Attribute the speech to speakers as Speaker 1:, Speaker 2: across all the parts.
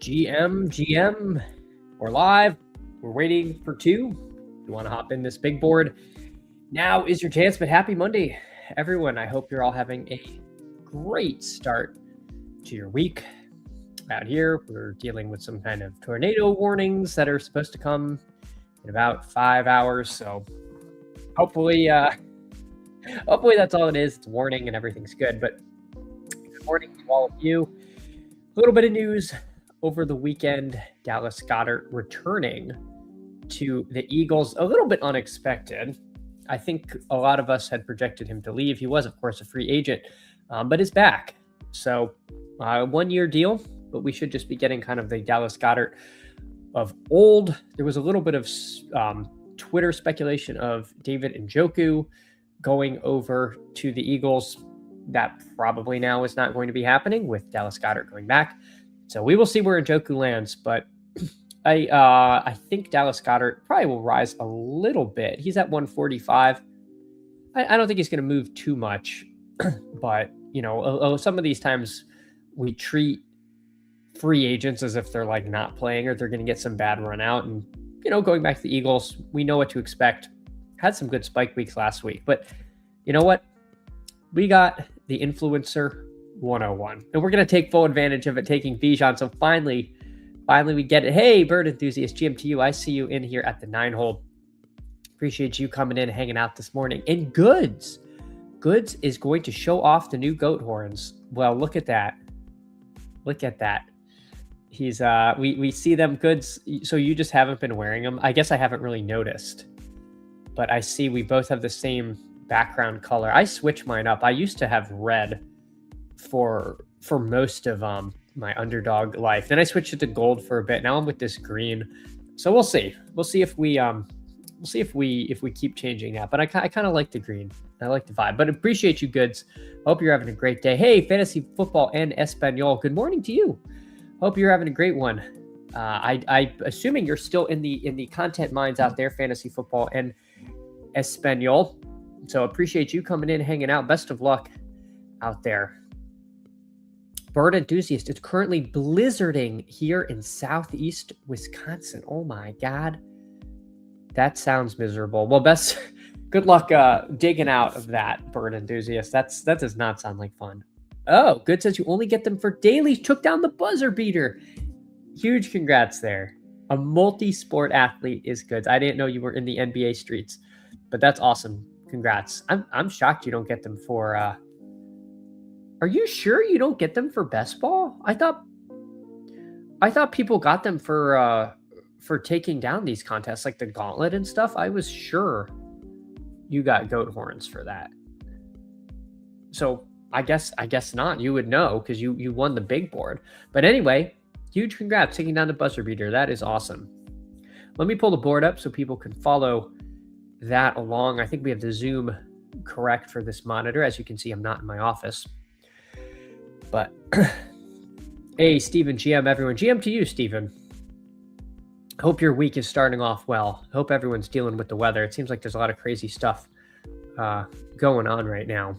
Speaker 1: GM, we're live. We're waiting for two. If you want to hop in this big board, now is your chance. But happy Monday, everyone. I hope you're all having a great start to your week. Out here, we're dealing with some kind of tornado warnings that are supposed to come in about 5 hours. So hopefully that's all it is. It's a warning and everything's good. But good morning to all of you. A little bit of news over the weekend. Dallas Goedert returning to the Eagles, a little bit unexpected. I think a lot of us had projected him to leave. He was, of course, a free agent, but is back. So 1 year deal, but we should just be getting kind of the Dallas Goedert of old. There was a little bit of Twitter speculation of David Njoku going over to the Eagles. That probably now is not going to be happening with Dallas Goedert going back. So we will see where Njoku lands, but I think Dallas Goedert probably will rise a little bit. He's at 145. I don't think he's going to move too much, but some of these times we treat free agents as if they're like not playing or they're going to get some bad run out. And going back to the Eagles, we know what to expect. Had some good spike weeks last week, but you know what? We got the influencer 101, and we're going to take full advantage of it, taking Bijan. So finally we get it. Hey, bird enthusiast, GMTU, I see you in here at the 9-hole. Appreciate you coming in, hanging out this morning. And Goods is going to show off the new goat horns. Well, look at that. He's we see them, Goods. So you just haven't been wearing them. I guess I haven't really noticed, but I see we both have the same background color. I switch mine up. I used to have red for most of my underdog life. Then I switched it to gold for a bit. Now I'm with this green. So we'll see. We'll see if we keep changing that. But I kind of like the green. I like the vibe. But appreciate you, Goods. Hope you're having a great day. Hey, fantasy football and Espanol. Good morning to you. Hope you're having a great one. I assuming you're still in the content minds out there, fantasy football and Espanol. So appreciate you coming in, hanging out. Best of luck out there. Bird enthusiast, it's currently blizzarding here in southeast Wisconsin. Oh my God. That sounds miserable. Well, good luck digging out of that, bird enthusiast. That does not sound like fun. Oh, Good says you only get them for dailies. Took down the buzzer beater. Huge congrats there. A multi-sport athlete is Good. I didn't know you were in the NBA streets, but that's awesome. Congrats. I'm shocked you don't get them for Are you sure you don't get them for best ball? I thought people got them for taking down these contests like the gauntlet and stuff. I was sure you got goat horns for that. So I guess not. You would know because you won the big board. But anyway, huge congrats taking down the buzzer beater. That is awesome. Let me pull the board up so people can follow that along. I think we have the Zoom correct for this monitor. As you can see, I'm not in my office. But hey, Steven, GM, everyone. GM to you, Steven. Hope your week is starting off well. Hope everyone's dealing with the weather. It seems like there's a lot of crazy stuff going on right now.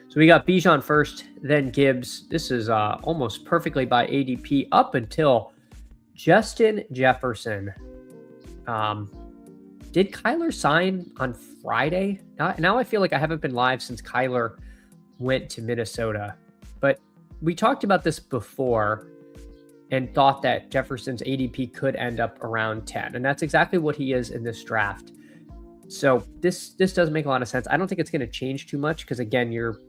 Speaker 1: So we got Bijan first, then Gibbs. This is almost perfectly by ADP up until Justin Jefferson. Did Kyler sign on Friday? Now I feel like I haven't been live since Kyler went to Minnesota. But we talked about this before and thought that Jefferson's ADP could end up around 10. And that's exactly what he is in this draft. So this does make a lot of sense. I don't think it's going to change too much because, again, your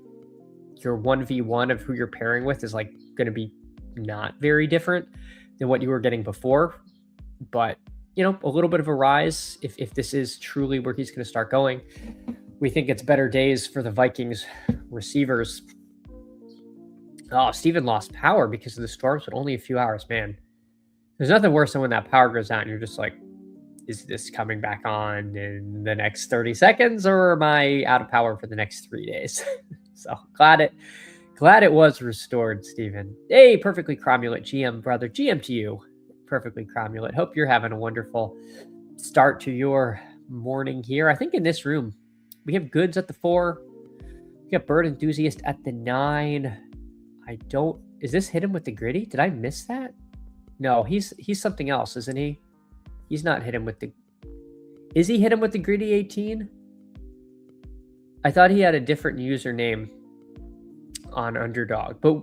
Speaker 1: 1v1 of who you're pairing with is like going to be not very different than what you were getting before. But, a little bit of a rise if this is truly where he's going to start going. We think it's better days for the Vikings receivers. Oh, Steven lost power because of the storms, but only a few hours. Man, there's nothing worse than when that power goes out and you're just like, is this coming back on in the next 30 seconds or am I out of power for the next 3 days? So glad it was restored, Steven. Hey, perfectly cromulent GM brother. GM to you, perfectly cromulent. Hope you're having a wonderful start to your morning here. I think in this room, we have Goods at the 4. We got Bird Enthusiast at the 9. Is this hit him with the gritty? Did I miss that? No, he's something else, isn't he? He's not hit him with the... Is he hit him with the Gritty 18? I thought he had a different username on Underdog, but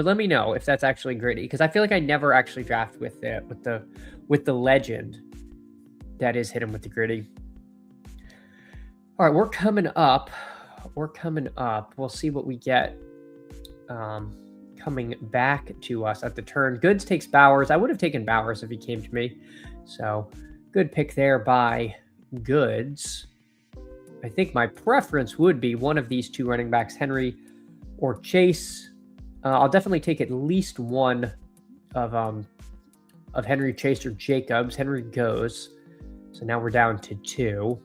Speaker 1: let me know if that's actually Gritty, because I feel like I never actually draft with the legend that is hit him with the Gritty. All right, we're coming up. We'll see what we get coming back to us at the turn. Goods takes Bowers. I would have taken Bowers if he came to me. So good pick there by Goods. I think my preference would be one of these two running backs, Henry or Chase. I'll definitely take at least one of Henry, Chase, or Jacobs. Henry goes. So now we're down to two.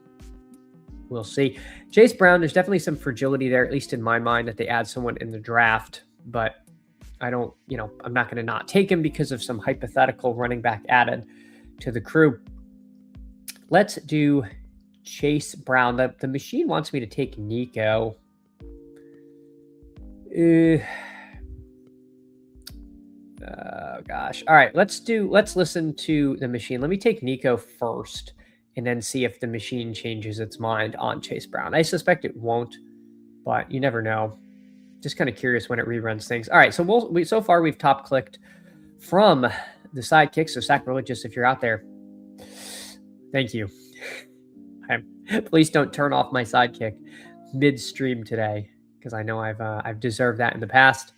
Speaker 1: We'll see. Chase Brown, there's definitely some fragility there, at least in my mind, that they add someone in the draft. But I don't, I'm not going to not take him because of some hypothetical running back added to the crew. Let's do Chase Brown. The machine wants me to take Nico. Oh gosh. All right, let's listen to the machine. Let me take Nico first and then see if the machine changes its mind on Chase Brown. I suspect it won't, but you never know. Just kind of curious when it reruns things. All right, so so far we've top clicked from the sidekick. So sacrilegious if you're out there. Thank you. Please don't turn off my sidekick midstream today, because I know I've deserved that in the past.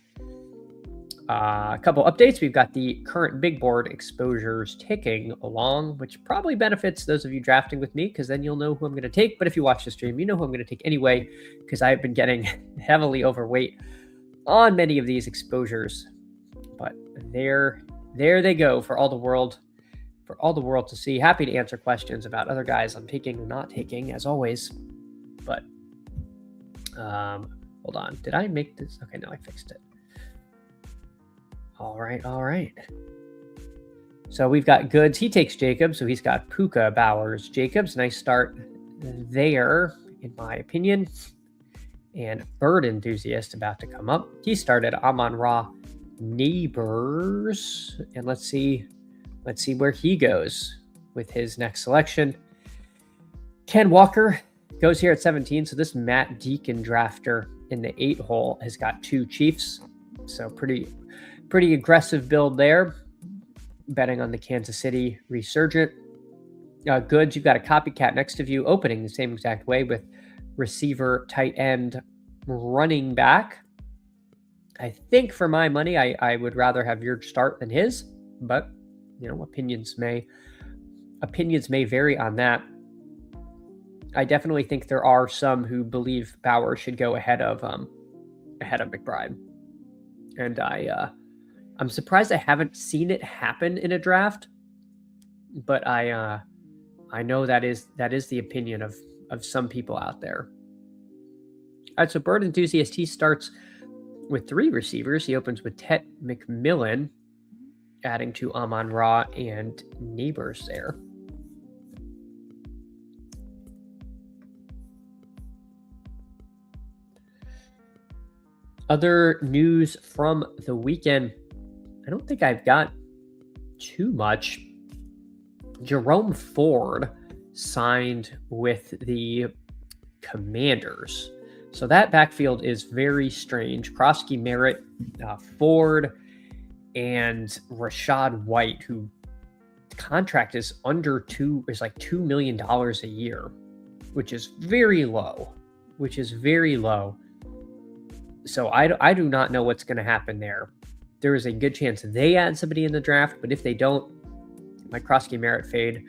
Speaker 1: A couple updates. We've got the current big board exposures ticking along, which probably benefits those of you drafting with me, because then you'll know who I'm going to take. But if you watch the stream, you know who I'm going to take anyway, because I've been getting heavily overweight on many of these exposures. But there they go for all the world to see. Happy to answer questions about other guys I'm taking or not taking, as always. But hold on. Did I make this? Okay, no, I fixed it. All right. So we've got Goods. He takes Jacobs, so he's got Puka, Bowers, Jacobs. Nice start there, in my opinion. And Bird Enthusiast about to come up. He started Amon-Ra Neighbors. And let's see where he goes with his next selection. Ken Walker goes here at 17. So this Matt Deacon drafter in the 8 hole has got 2 Chiefs. So pretty aggressive build there. Betting on the Kansas City resurgent. Goods, you've got a copycat next of you, opening the same exact way with receiver, tight end, running back. I think for my money, I would rather have your start than his, but opinions may vary on that. I definitely think there are some who believe Bauer should go ahead of McBride, and I'm surprised I haven't seen it happen in a draft, but I know that is the opinion of some people out there. All right, so Bird Enthusiast, he starts with 3 receivers. He opens with Tet McMillan, adding to Amon-Ra and Neighbors there. Other news from the weekend. I don't think I've got too much. Jerome Ford signed with the Commanders. So that backfield is very strange. Krosky, Merritt, Ford, and Rachaad White, who contract is like $2 million a year, which is very low. So I do not know what's going to happen there. There is a good chance they add somebody in the draft, but if they don't, my Krosky Merritt fade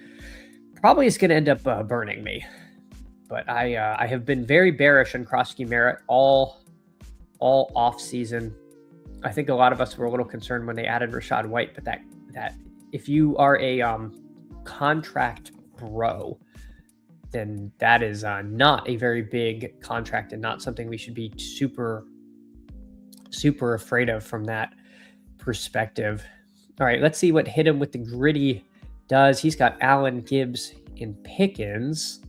Speaker 1: probably is going to end up burning me. But I have been very bearish on Krosky Merritt all off season. I think a lot of us were a little concerned when they added Rachaad White, but that if you are a contract bro, then that is not a very big contract and not something we should be super afraid of from that perspective. All right, let's see what hit him with the Gritty does. He's got Allen, Gibbs, and Pickens.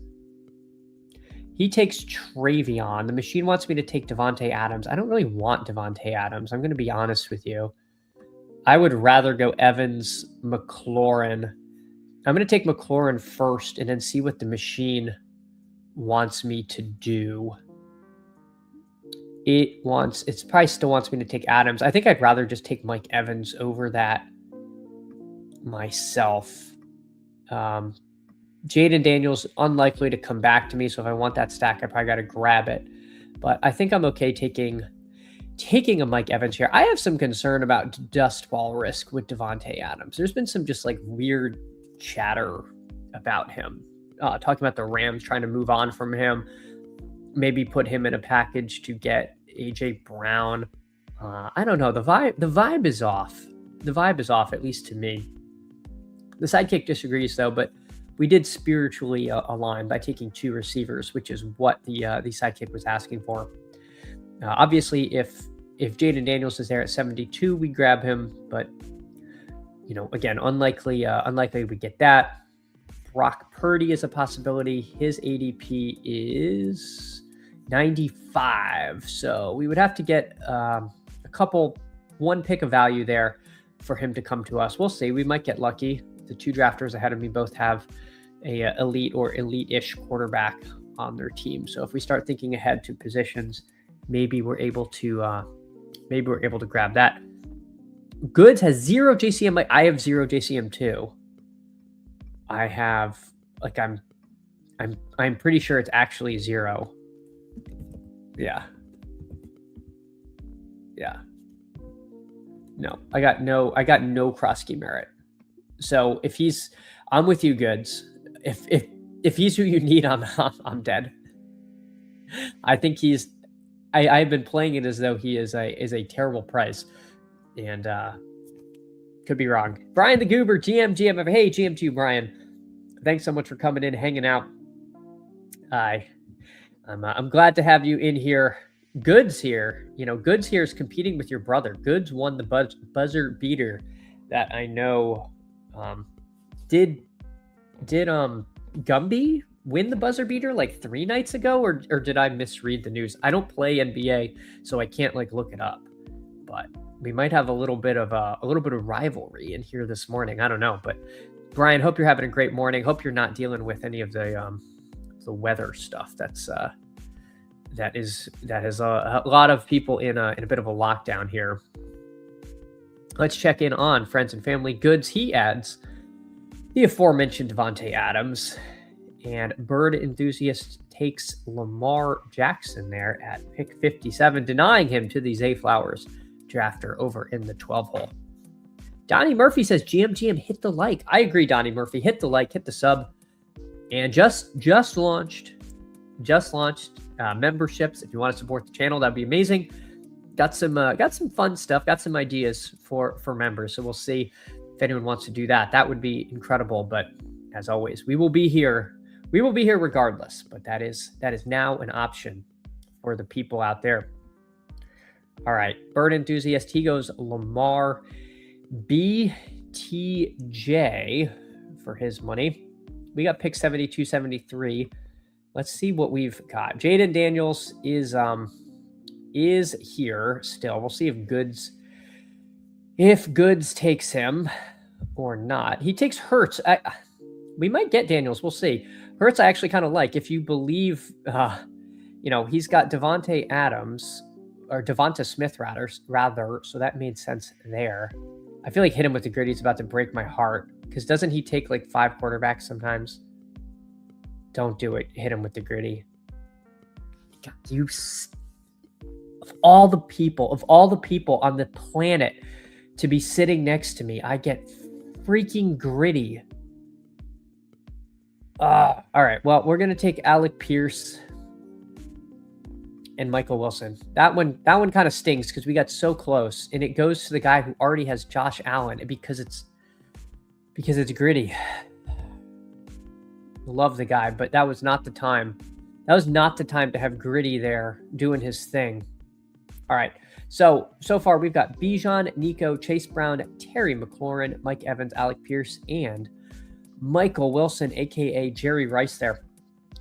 Speaker 1: He takes Travion. The machine wants me to take Devontae Adams. I don't really want Devontae Adams. I'm going to be honest with you. I would rather go Evans, McLaurin. I'm going to take McLaurin first and then see what the machine wants me to do. It probably still wants me to take Adams. I think I'd rather just take Mike Evans over that myself. Jaden Daniels, unlikely to come back to me. So if I want that stack, I probably got to grab it. But I think I'm okay taking a Mike Evans here. I have some concern about dust ball risk with Davante Adams. There's been some just like weird chatter about him, talking about the Rams trying to move on from him, maybe put him in a package to get AJ Brown. I don't know. The vibe is off. The vibe is off, at least to me. The sidekick disagrees though, but we did spiritually align by taking 2 receivers, which is what the sidekick was asking for. Obviously, if Jaden Daniels is there at 72, we grab him. But again, unlikely we get that. Brock Purdy is a possibility. His ADP is 95, so we would have to get one pick of value there for him to come to us. We'll see. We might get lucky. The 2 drafters ahead of me both have a elite or elite-ish quarterback on their team. So if we start thinking ahead to positions, maybe we're able to grab that. Goods has 0 JCM. I have 0 JCM too. I have I'm pretty sure it's actually 0. Yeah. No, I got no Krosky merit. So I'm with you, Goods. If he's who you need, I'm dead. I think I've been playing it as though he is a terrible price, and could be wrong. Brian the Goober, GM. Hey, GM to you, Brian. Thanks so much for coming in, hanging out. I'm glad to have you in here. Goods here. Goods here is competing with your brother. Goods won the buzzer beater that I know. Did Gumby win the buzzer beater like 3 nights ago, or did I misread the news? I don't play NBA, so I can't look it up. But we might have a little bit of rivalry in here this morning. I don't know, but Brian, hope you're having a great morning. Hope you're not dealing with any of the weather stuff. That has a lot of people in a bit of a lockdown here. Let's check in on friends and family. Goods, he adds the aforementioned Davante Adams, and Bird Enthusiast takes Lamar Jackson there at pick 57, denying him to the Zay Flowers drafter over in the 12 hole. Donnie Murphy says, GM, hit the like. I agree, Donnie Murphy. Hit the like, hit the sub. And just launched memberships. If you want to support the channel, that'd be amazing. Got some fun stuff, got some ideas for members. So we'll see if anyone wants to do that. That would be incredible. But as always, we will be here. We will be here regardless. But that is now an option for the people out there. All right. Bird Enthusiast, he goes Lamar BTJ for his money. We got pick 72, 73. Let's see what we've got. Jaden Daniels is here still. We'll see if Goods takes him or not. He takes Hurts. We might get Daniels. We'll see. Hurts I actually kind of like. If you believe, he's got Davante Adams or Devonta Smith rather. So that made sense there. I feel like hit him with the gritty is about to break my heart, because doesn't he take 5 quarterbacks sometimes? Don't do it. Hit him with the gritty. God, of all the people on the planet to be sitting next to me, I get freaking gritty. All right. Well, we're gonna take Alec Pierce and Michael Wilson. That one kind of stings because we got so close, and it goes to the guy who already has Josh Allen because it's gritty. Love the guy, but that was not the time. That was not the time to have Gritty there doing his thing. All right. So far we've got Bijan, Nico, Chase Brown, Terry McLaurin, Mike Evans, Alec Pierce, and Michael Wilson, aka Jerry Rice there.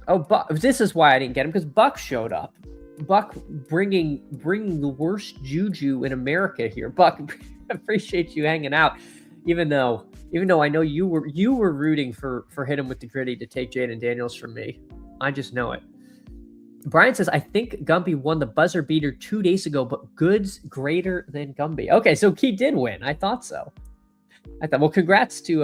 Speaker 1: Oh, this is why I didn't get him, because Buck showed up. Buck bringing the worst juju in America here. Buck Appreciate you hanging out, even though I know you were rooting for Hit 'Em with the Gritty to take Jaden Daniels from me. I just know it. Brian says, I think Gumby won the buzzer beater 2 days ago, but Goods greater than Gumby. Okay, so he did win. I thought so. Well, congrats to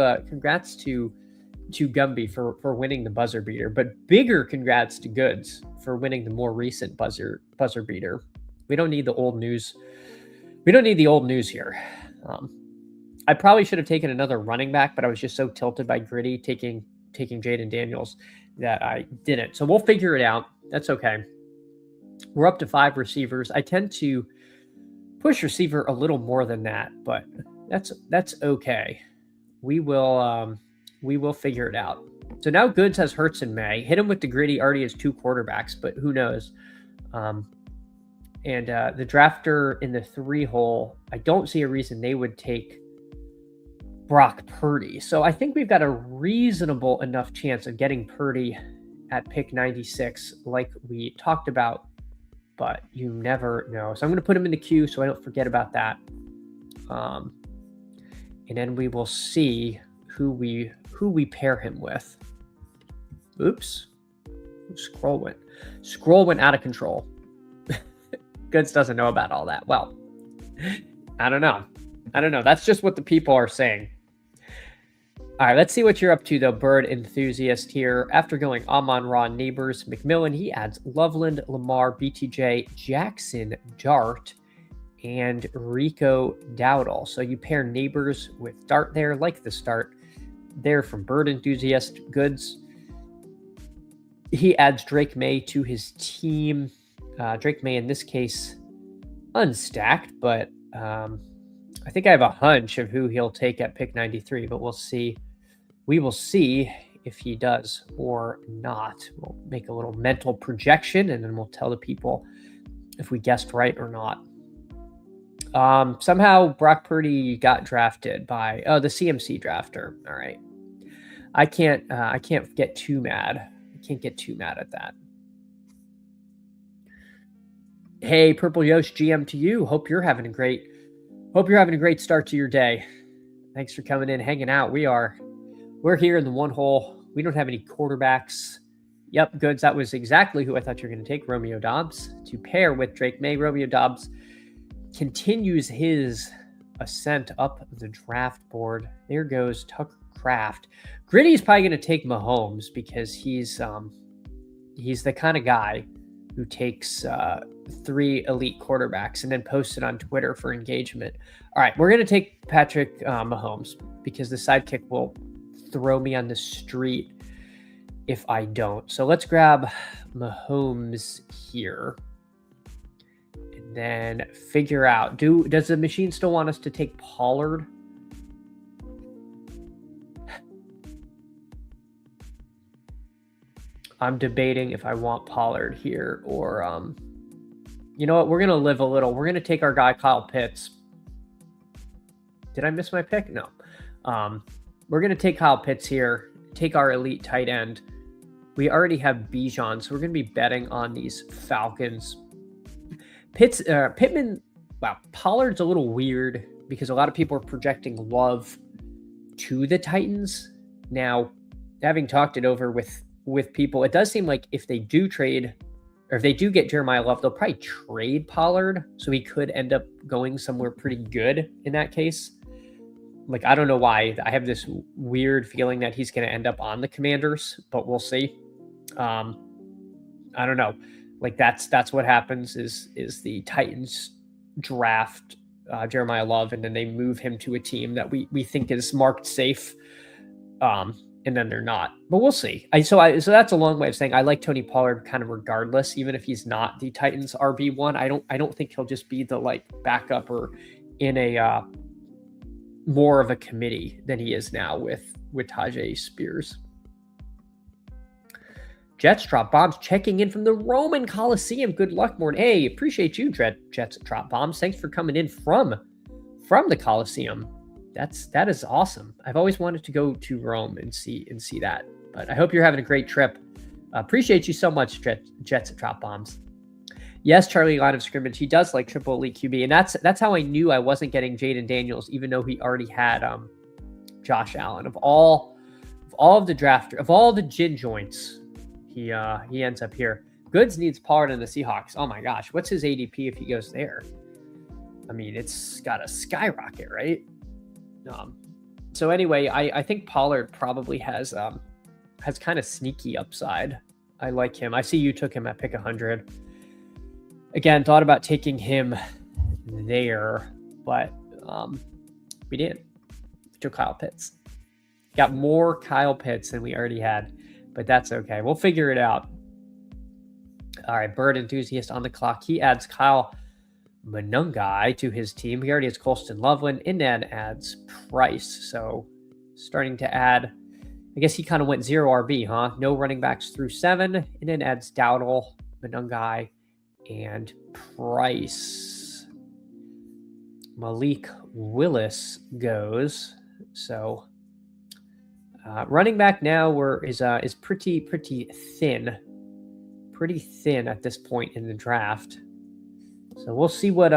Speaker 1: Gumby for winning the buzzer beater, but bigger congrats to Goods for winning the more recent buzzer beater. We don't need the old news. We don't need the old news here. I probably should have taken another running back, but I was just so tilted by Gritty taking Jaden Daniels that I didn't. So we'll figure it out. That's okay. We're up to 5 receivers. I tend to push receiver a little more than that, but that's okay. We will figure it out. So now Goods has Hurts and May. Hit 'Em with the Gritty already has 2 quarterbacks, but who knows? And the drafter in the 3 hole, I don't see a reason they would take Brock Purdy. So I think we've got a reasonable enough chance of getting Purdy at pick 96, like we talked about, but you never know. So I'm going to put him in the queue so I don't forget about that. And then we will see who we pair him with. Oops. Scroll went out of control. Goods doesn't know about all that. Well, I don't know. That's just what the people are saying. All right, let's see what you're up to, though, Bird Enthusiast here. After going Amon-Ra, Neighbors, McMillan, he adds Loveland, Lamar, BTJ, Jackson, Dart, and Rico Dowdle. So you pair Neighbors with Dart there, like the start there from Bird Enthusiast. Goods. He adds Drake May to his team. Drake May, in this case, unstacked, but I think I have a hunch of who he'll take at pick 93, but we'll see. We will see if he does or not. We'll make a little mental projection, and then we'll tell the people if we guessed right or not. Somehow Brock Purdy got drafted by the CMC drafter. All right. I can't get too mad. I can't get too mad at that. Hey, Purple Yosh GM to you. Hope you're having a great start to your day. Thanks for coming in, hanging out. We're here in the 1 hole. We don't have any quarterbacks. Yep, Goods. That was exactly who I thought you were going to take, Romeo Doubs, to pair with Drake May. Romeo Doubs continues his ascent up the draft board. There goes Tucker Kraft. Gritty's probably going to take Mahomes because he's the kind of guy who takes 3 elite quarterbacks and then posts it on Twitter for engagement. All right, we're going to take Patrick Mahomes because the sidekick will throw me on the street if I don't. So let's grab Mahomes here and then figure out, does the machine still want us to take Pollard? I'm debating if I want Pollard here or, you know what? We're going to live a little. We're going to take our guy, Kyle Pitts. Did I miss my pick? No. We're going to take Kyle Pitts here, take our elite tight end. We already have Bijan, so we're going to be betting on these Falcons. Pittman, wow, Pollard's a little weird because a lot of people are projecting Love to the Titans. Now, having talked it over with people, it does seem like if they do trade, or if they do get Jeremiah Love, they'll probably trade Pollard, so he could end up going somewhere pretty good in that case. Like, I don't know why. I have this weird feeling that he's going to end up on the Commanders, but we'll see. I don't know. Like, that's what happens is the Titans draft Jeremiah Love, and then they move him to a team that we think is marked safe, and then they're not. But we'll see. So that's a long way of saying I like Tony Pollard kind of regardless, even if he's not the Titans RB1. I don't think he'll just be the like backup or in a more of a committee than he is now with Tajay Spears. Jets Drop Bombs checking in from the Roman Coliseum. Good luck, Morton. Hey, appreciate you, Jets Drop Bombs. Thanks for coming in from the Coliseum. That is awesome. I've always wanted to go to Rome and see that. But I hope you're having a great trip. Appreciate you so much, Jets Drop Bombs. Yes, Charlie, line of scrimmage. He does like triple elite QB, and that's how I knew I wasn't getting Jaden Daniels, even though he already had Josh Allen. Of all of the draft, of all the gin joints, he ends up here. Goods needs Pollard in the Seahawks. Oh my gosh, what's his ADP if he goes there? I mean, it's got to skyrocket, right? So anyway, I think Pollard probably has kind of sneaky upside. I like him. I see you took him at pick 100. Again, thought about taking him there, but we didn't. We took Kyle Pitts. Got more Kyle Pitts than we already had, but that's okay. We'll figure it out. All right, Bird Enthusiast on the clock. He adds Kyle Monangai to his team. He already has Colston Loveland, and then adds Price. So starting to add, I guess he kind of went 0 RB, huh? No running backs through 7, and then adds Dowdle, Monangai, and Price. Malik Willis goes. So running back now is pretty thin. Pretty thin at this point in the draft. So we'll see what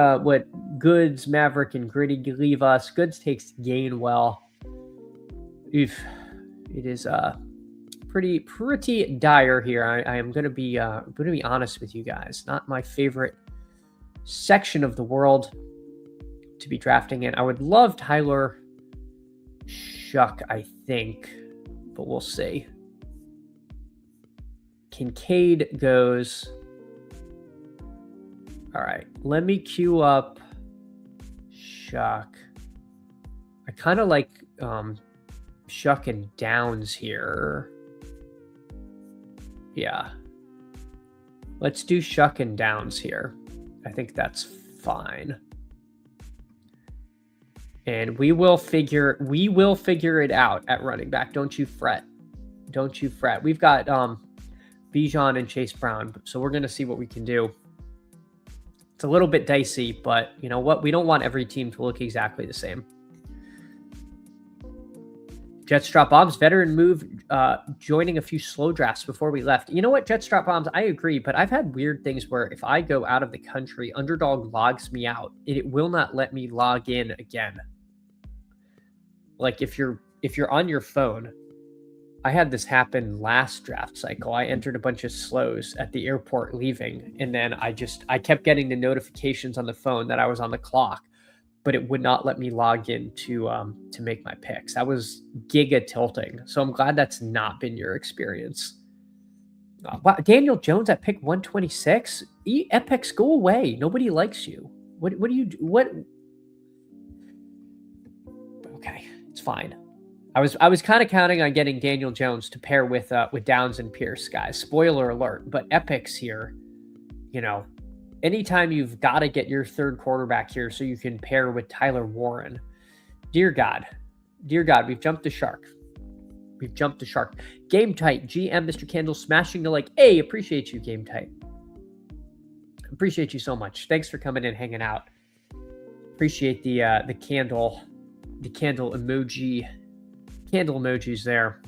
Speaker 1: Goods, Maverick, and Gritty leave us. Goods takes Gainwell. Oof. It is pretty dire here. I am gonna be honest with you guys. Not my favorite section of the world to be drafting in. I would love Tyler Shuck, I think, but we'll see. Kincaid goes. All right, let me queue up Shuck. I kind of like Shuck and Downs here. Yeah. Let's do Shuck and Downs here. I think that's fine. And we will figure it out at running back. Don't you fret. Don't you fret. We've got Bijan and Chase Brown, so we're going to see what we can do. It's a little bit dicey, but you know what? We don't want every team to look exactly the same. Jets drop bombs, veteran move, joining a few slow drafts before we left. You know what, Jets drop bombs, I agree, but I've had weird things where if I go out of the country, Underdog logs me out. It will not let me log in again. Like if you're on your phone, I had this happen last draft cycle. I entered a bunch of slows at the airport leaving, and then I kept getting the notifications on the phone that I was on the clock, but it would not let me log in to make my picks. That was giga tilting. So I'm glad that's not been your experience. Wow, Daniel Jones at pick 126. Epics, go away. Nobody likes you. What do you do? What? Okay, it's fine. I was kind of counting on getting Daniel Jones to pair with Downs and Pierce, guys. Spoiler alert, but Epics here, you know, anytime you've got to get your third quarterback here so you can pair with Tyler Warren. Dear God, we've jumped the shark. We've jumped the shark. Game Tight, GM, Mr. Candle smashing the like. Hey, appreciate you, Game Tight. Appreciate you so much. Thanks for coming in, hanging out. Appreciate the candle emoji. Candle emojis there.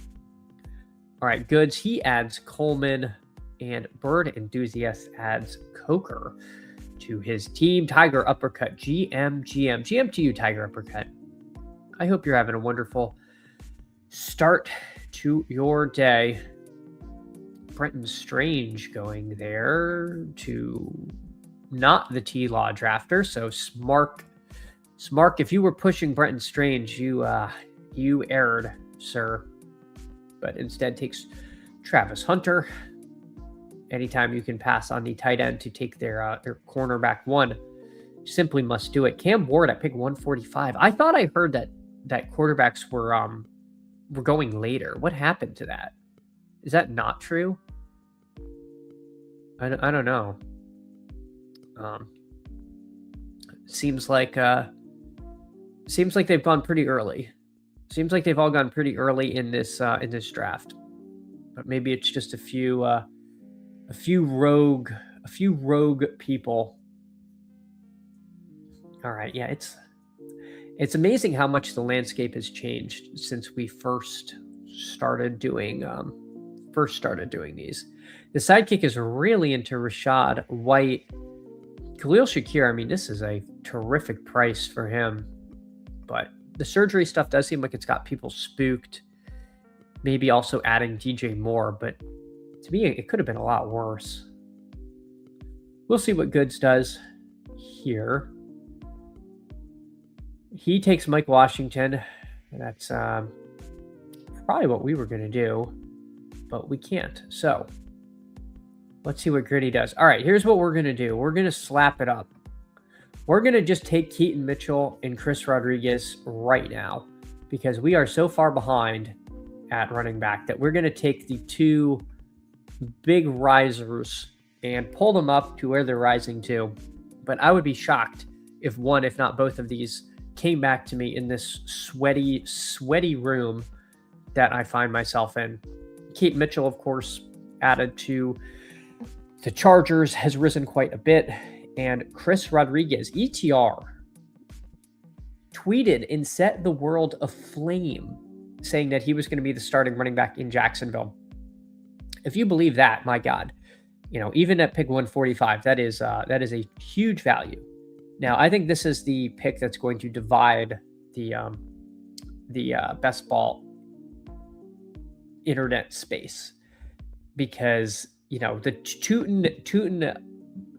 Speaker 1: All right, Goods. He adds Coleman, and Bird Enthusiast adds Coker to his team. Tiger Uppercut. GM to you, Tiger Uppercut. I hope you're having a wonderful start to your day. Brenton Strange going there to not the T-Law drafter. So Smart, if you were pushing Brenton Strange, you erred, sir. But instead takes Travis Hunter. Anytime you can pass on the tight end to take their cornerback one, simply must do it. Cam Ward at pick 145. I thought I heard that quarterbacks were going later. What happened to that? Is that not true? I don't know. Seems like they've gone pretty early. Seems like they've all gone pretty early in this draft, but maybe it's just a few rogue people. All right, yeah, it's amazing how much the landscape has changed since we first started doing these. The Sidekick is really into Rachaad White Khalil Shakir, I mean, this is a terrific price for him, but the surgery stuff does seem like it's got people spooked. Maybe also adding DJ Moore, but to me, it could have been a lot worse. We'll see what Goods does here. He takes Mike Washington. That's probably what we were going to do, but we can't. So let's see what Gritty does. All right, here's what we're going to do. We're going to slap it up. We're going to just take Keaton Mitchell and Chris Rodriguez right now because we are so far behind at running back that we're going to take the two big risers and pull them up to where they're rising to. But I would be shocked if one, if not both of these, came back to me in this sweaty room that I find myself in. Keaton Mitchell, of course, added to the Chargers, has risen quite a bit. And Chris Rodriguez, ETR, tweeted and set the world aflame, saying that he was going to be the starting running back in Jacksonville. If you believe that, my God, even at pick 145, that is a huge value. Now, I think this is the pick that's going to divide the best ball internet space because the Tootin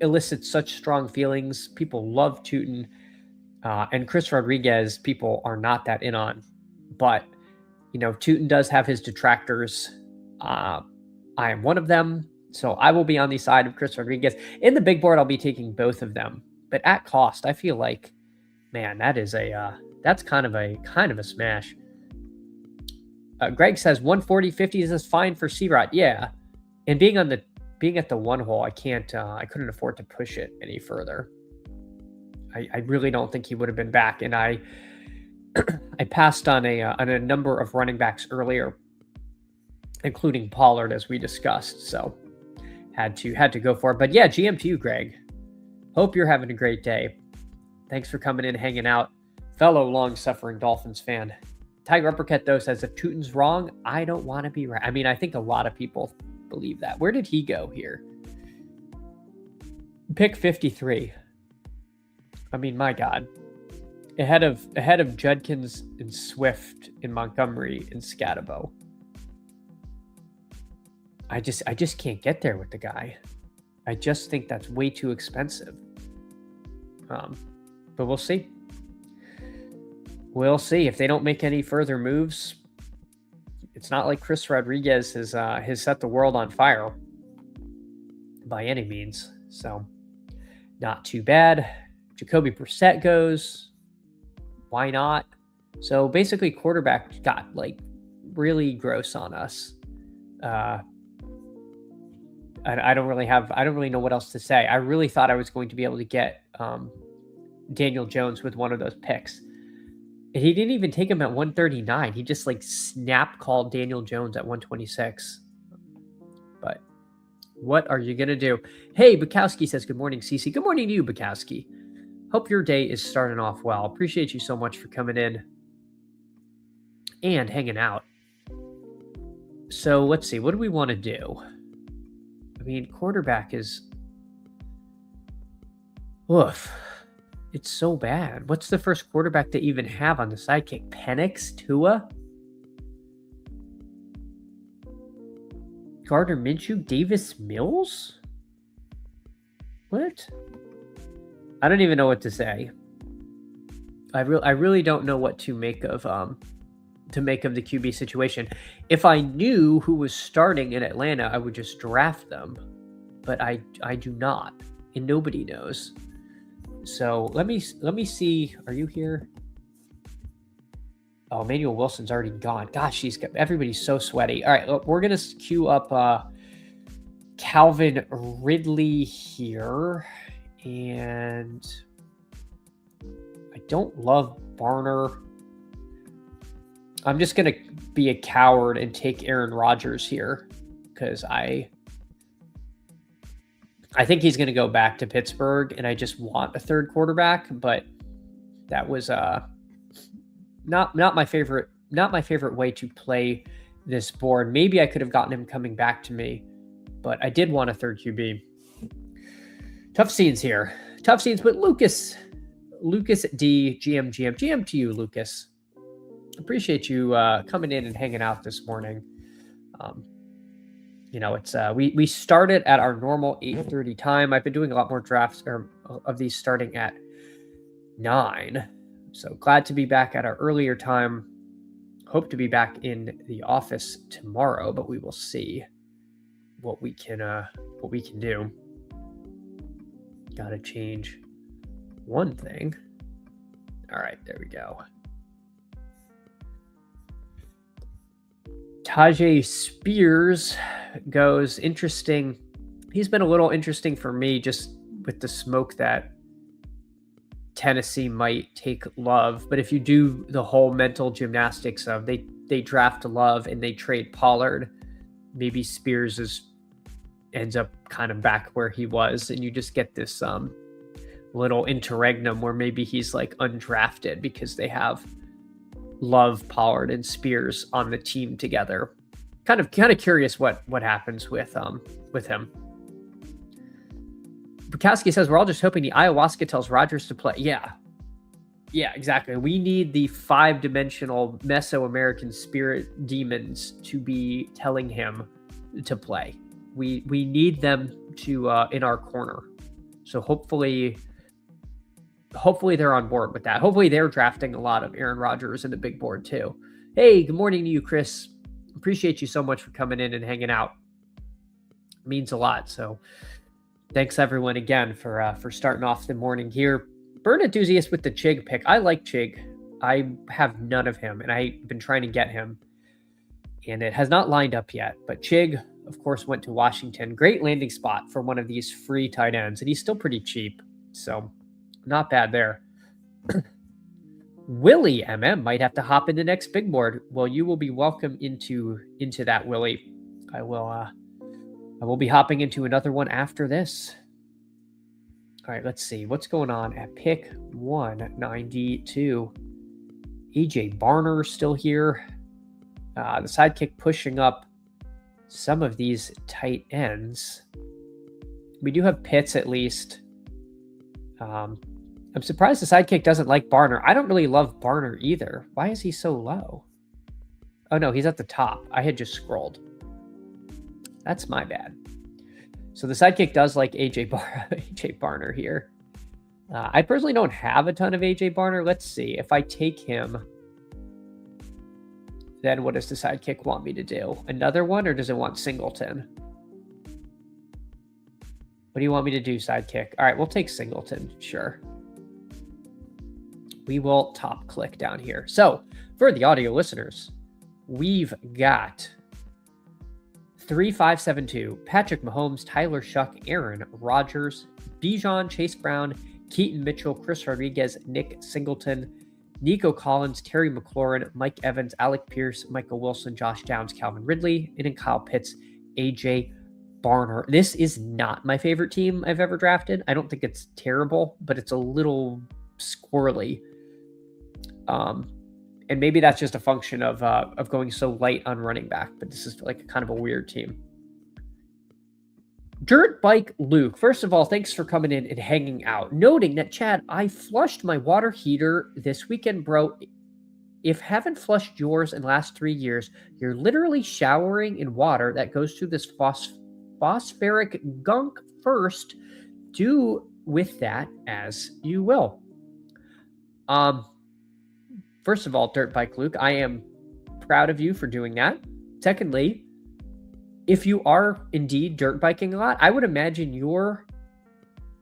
Speaker 1: elicits such strong feelings. People love Tootin, and Chris Rodriguez, people are not that in on. But Tootin does have his detractors. I am one of them, so I will be on the side of Chris Rodriguez. In the big board, I'll be taking both of them. But at cost, I feel like, man, that's kind of a smash. Greg says 140.50 is fine for C-Rod. Yeah, and being at the one hole, I couldn't afford to push it any further. I really don't think he would have been back, and I passed on a number of running backs earlier, including Pollard as we discussed. So had to go for it. But yeah, GM to you, Greg. Hope you're having a great day. Thanks for coming in, hanging out. Fellow long-suffering Dolphins fan. Tiger Uppercut, though, says if Tootin's wrong, I don't want to be right. I mean, I think a lot of people believe that. Where did he go here? Pick 53. I mean, my God. Ahead of Judkins and Swift in Montgomery and Scatabo. I just can't get there with the guy. I just think that's way too expensive. But we'll see. We'll see if they don't make any further moves. It's not like Chris Rodriguez has set the world on fire by any means. So not too bad. Jacoby Brissett goes. Why not? So basically quarterback got really gross on us. I don't really know what else to say. I really thought I was going to be able to get Daniel Jones with one of those picks. And he didn't even take him at 139. He just snap called Daniel Jones at 126. But what are you going to do? Hey, Bukowski says, good morning, Cece. Good morning to you, Bukowski. Hope your day is starting off well. Appreciate you so much for coming in and hanging out. So let's see. What do we want to do? I mean, quarterback is... Oof. It's so bad. What's the first quarterback to even have on the sidekick? Penix? Tua? Gardner Minshew? Davis Mills? What? I don't even know what to say. I really don't know what to make of the QB situation. If I knew who was starting in Atlanta, I would just draft them. But I do not, and nobody knows. So let me see. Are you here? Oh, Emmanuel Wilson's already gone. Gosh, everybody's so sweaty. All right, we're gonna queue up Calvin Ridley here, and I don't love Barner. I'm just going to be a coward and take Aaron Rodgers here because I think he's going to go back to Pittsburgh, and I just want a third quarterback, but that was not my favorite way to play this board. Maybe I could have gotten him coming back to me, but I did want a third QB. Tough scenes here. Tough scenes, but Lucas D, GM to you, Lucas. Appreciate you coming in and hanging out this morning. It's we started at our normal 8:30 time. I've been doing a lot more drafts of these starting at 9. So glad to be back at our earlier time. Hope to be back in the office tomorrow, but we will see what we can do. Gotta change one thing. All right, there we go. Tyjae Spears goes interesting. He's been a little interesting for me just with the smoke that Tennessee might take Love. But if you do the whole mental gymnastics of they draft Love and they trade Pollard, maybe Spears ends up kind of back where he was, and you just get this little interregnum where maybe he's like undrafted because they have Love, Pollard, and Spears on the team together. Kind of curious what happens with him. Bukowski says we're all just hoping the ayahuasca tells Rodgers to play. Yeah, exactly. We need the 5-dimensional Mesoamerican spirit demons to be telling him to play. We need them to in our corner. So hopefully they're on board with that. Hopefully they're drafting a lot of Aaron Rodgers in the big board too. Hey, good morning to you, Chris. Appreciate you so much for coming in and hanging out. It means a lot. So thanks everyone again for starting off the morning here. Bird enthusiast with the Chig pick. I like Chig. I have none of him, and I've been trying to get him, and it has not lined up yet. But Chig, of course, went to Washington. Great landing spot for one of these free tight ends, and he's still pretty cheap. So not bad there. Willie MM might have to hop in the next big board. Well, you will be welcome into that, Willie. I will be hopping into another one after this. All right, let's see what's going on at pick 192. AJ Barner still here. The sidekick pushing up some of these tight ends. We do have Pitts at least. I'm surprised the sidekick doesn't like Barner. I don't really love Barner either. Why is he so low? Oh no, he's at the top. I had just scrolled. That's my bad. So the sidekick does like AJ Barner here. I personally don't have a ton of AJ Barner. Let's see. If I take him, then what does the sidekick want me to do? Another one, or does it want Singleton? What do you want me to do, sidekick? All right, we'll take Singleton. Sure. We will top click down here. So for the audio listeners, we've got 3572, Patrick Mahomes, Tyler Shuck, Aaron Rodgers, Bijan, Chase Brown, Keaton Mitchell, Chris Rodriguez, Nick Singleton, Nico Collins, Terry McLaurin, Mike Evans, Alec Pierce, Michael Wilson, Josh Downs, Calvin Ridley, and then Kyle Pitts, AJ Barner. This is not my favorite team I've ever drafted. I don't think it's terrible, but it's a little squirrely. And maybe that's just a function of going so light on running back, but this is like kind of a weird team. Dirt Bike Luke, first of all, thanks for coming in and hanging out. Noting that, Chad, I flushed my water heater this weekend, bro. If haven't flushed yours in the last 3 years, you're literally showering in water that goes through this phosphoric gunk first. Do with that as you will. First of all, Dirt Bike Luke, I am proud of you for doing that. Secondly, if you are indeed dirt biking a lot, I would imagine your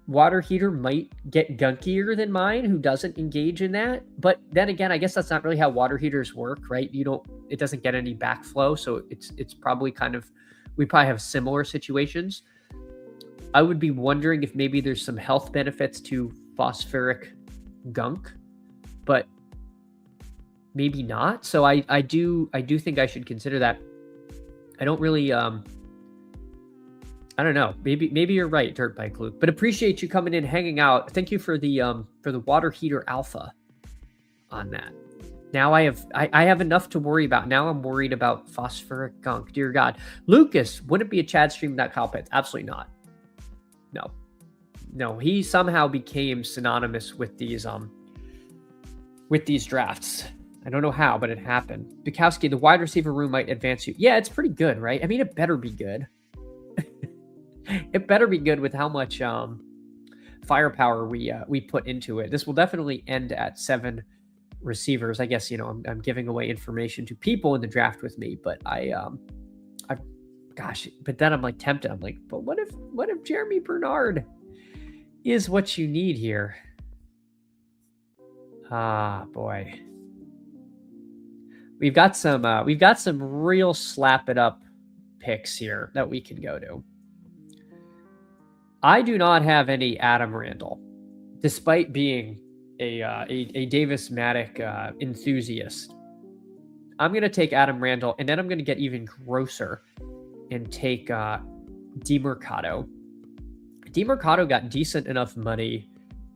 Speaker 1: water heater might get gunkier than mine, who doesn't engage in that. But then again, I guess that's not really how water heaters work, right? It doesn't get any backflow, so it's probably we probably have similar situations. I would be wondering if maybe there's some health benefits to phosphoric gunk, but maybe not. So I do think I should consider that. I don't really I don't know. Maybe you're right, Dirt Bike Luke. But appreciate you coming in, hanging out. Thank you for the water heater alpha on that. Now I have enough to worry about. Now I'm worried about phosphoric gunk. Dear God. Lucas, would it be a Chad stream without Kyle Pitts? Absolutely not. No. No, he somehow became synonymous with these drafts. I don't know how, but it happened. Bukowski, the wide receiver room might advance you. Yeah, it's pretty good, right? I mean, it better be good. It better be good with how much firepower we put into it. This will definitely end at 7 receivers. I guess, I'm giving away information to people in the draft with me, but but then I'm like tempted. I'm like, but what if Jeremy Bernard is what you need here? Ah, boy. We've got some real slap it up picks here that we can go to. I do not have any Adam Randall, despite being a Davis Maddock enthusiast. I'm going to take Adam Randall, and then I'm going to get even grosser and take DeMercado. DeMercado got decent enough money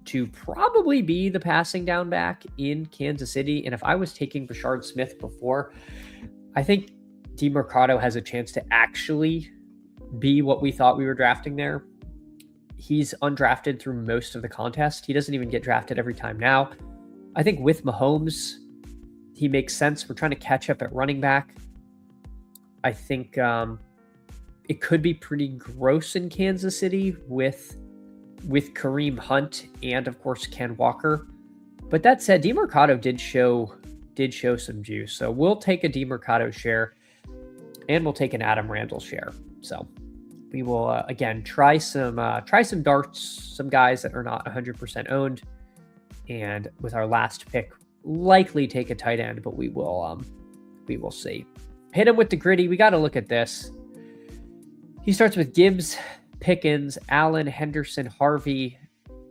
Speaker 1: to probably be the passing down back in Kansas City. And if I was taking Brashard Smith before, I think DeMercado has a chance to actually be what we thought we were drafting there. He's undrafted through most of the contest. He doesn't even get drafted every time now. I think with Mahomes, he makes sense. We're trying to catch up at running back. I think it could be pretty gross in Kansas City with Kareem Hunt and, of course, Ken Walker. But that said, DeMercado did show some juice. So we'll take a DeMercado share, and we'll take an Adam Randall share. So we will, again, try some darts, some guys that are not 100% owned. And with our last pick, likely take a tight end, but we will see. Hit him with the gritty. We got to look at this. He starts with Gibbs, Pickens, Allen, Henderson, Harvey,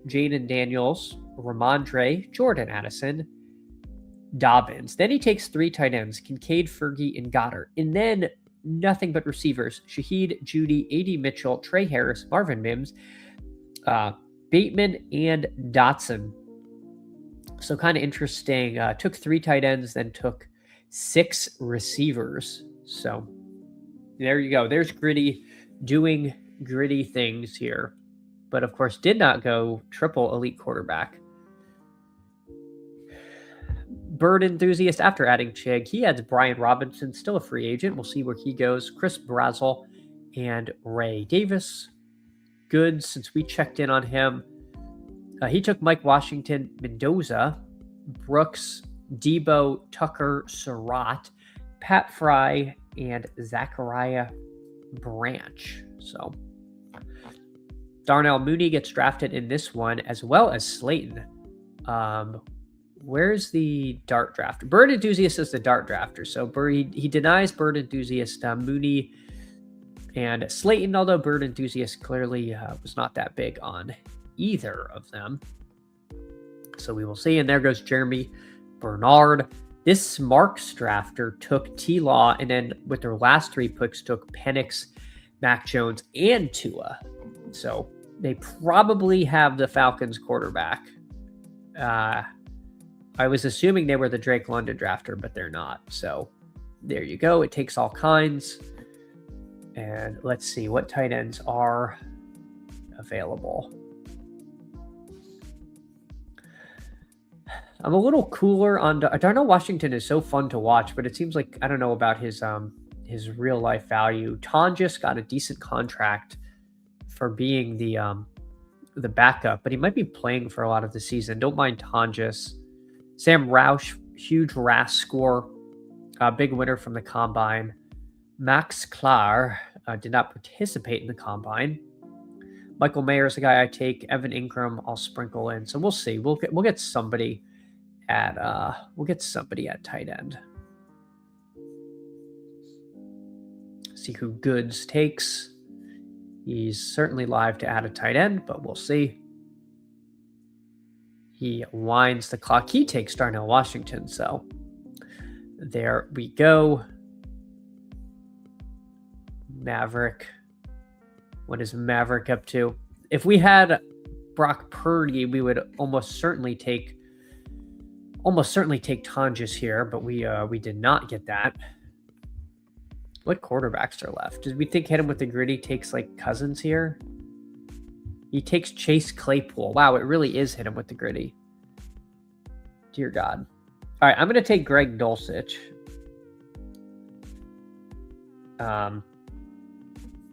Speaker 1: Jaden Daniels, Ramondre, Jordan Addison, Dobbins. Then he takes 3 tight ends, Kincaid, Fergie, and Goddard. And then nothing but receivers, Shaheed, Judy, A.D. Mitchell, Trey Harris, Marvin Mims, Bateman, and Dotson. So kind of interesting. Took 3 tight ends, then took 6 receivers. So there you go. There's Gritty doing gritty things here, but of course did not go triple elite quarterback. Bird enthusiast, after adding Chig, he adds Brian Robinson, still a free agent. We'll see where he goes. Chris Brazel and Ray Davis. Good, since we checked in on him. He took Mike Washington, Mendoza, Brooks, Debo, Tucker, Surratt, Pat Fry, and Zachariah Branch. So Darnell Mooney gets drafted in this one, as well as Slayton. Where's the dart drafter? Bird enthusiast is the dart drafter. So he denies bird enthusiast Mooney and Slayton, although bird enthusiast clearly was not that big on either of them. So we will see. And there goes Jeremy Bernard. This Marks drafter took T-Law, and then with their last 3 picks took Penix, Mac Jones, and Tua. So they probably have the Falcons quarterback. I was assuming they were the Drake London drafter, but they're not. So there you go. It takes all kinds. And let's see what tight ends are available. I'm a little cooler on Darnell Washington. Is so fun to watch, but it seems like I don't know about his real life value. Tonjes got a decent contract for being the backup, but he might be playing for a lot of the season. Don't mind Tonjes. Sam Roush, huge RAS score, big winner from the combine. Max Klar did not participate in the combine. Michael Mayer is the guy I take. Evan Ingram, I'll sprinkle in. So we'll see. We'll get somebody at tight end. See who Goods takes. He's certainly live to add a tight end, but we'll see. He winds the clock. He takes Darnell Washington. So there we go. Maverick. What is Maverick up to? If we had Brock Purdy, we would almost certainly take Tonjes here, but we did not get that. What quarterbacks are left? Did we think hit him with the gritty takes like Cousins here? He takes Chase Claypool. Wow, it really is hit him with the gritty. Dear God. All right, I'm going to take Greg Dulcich.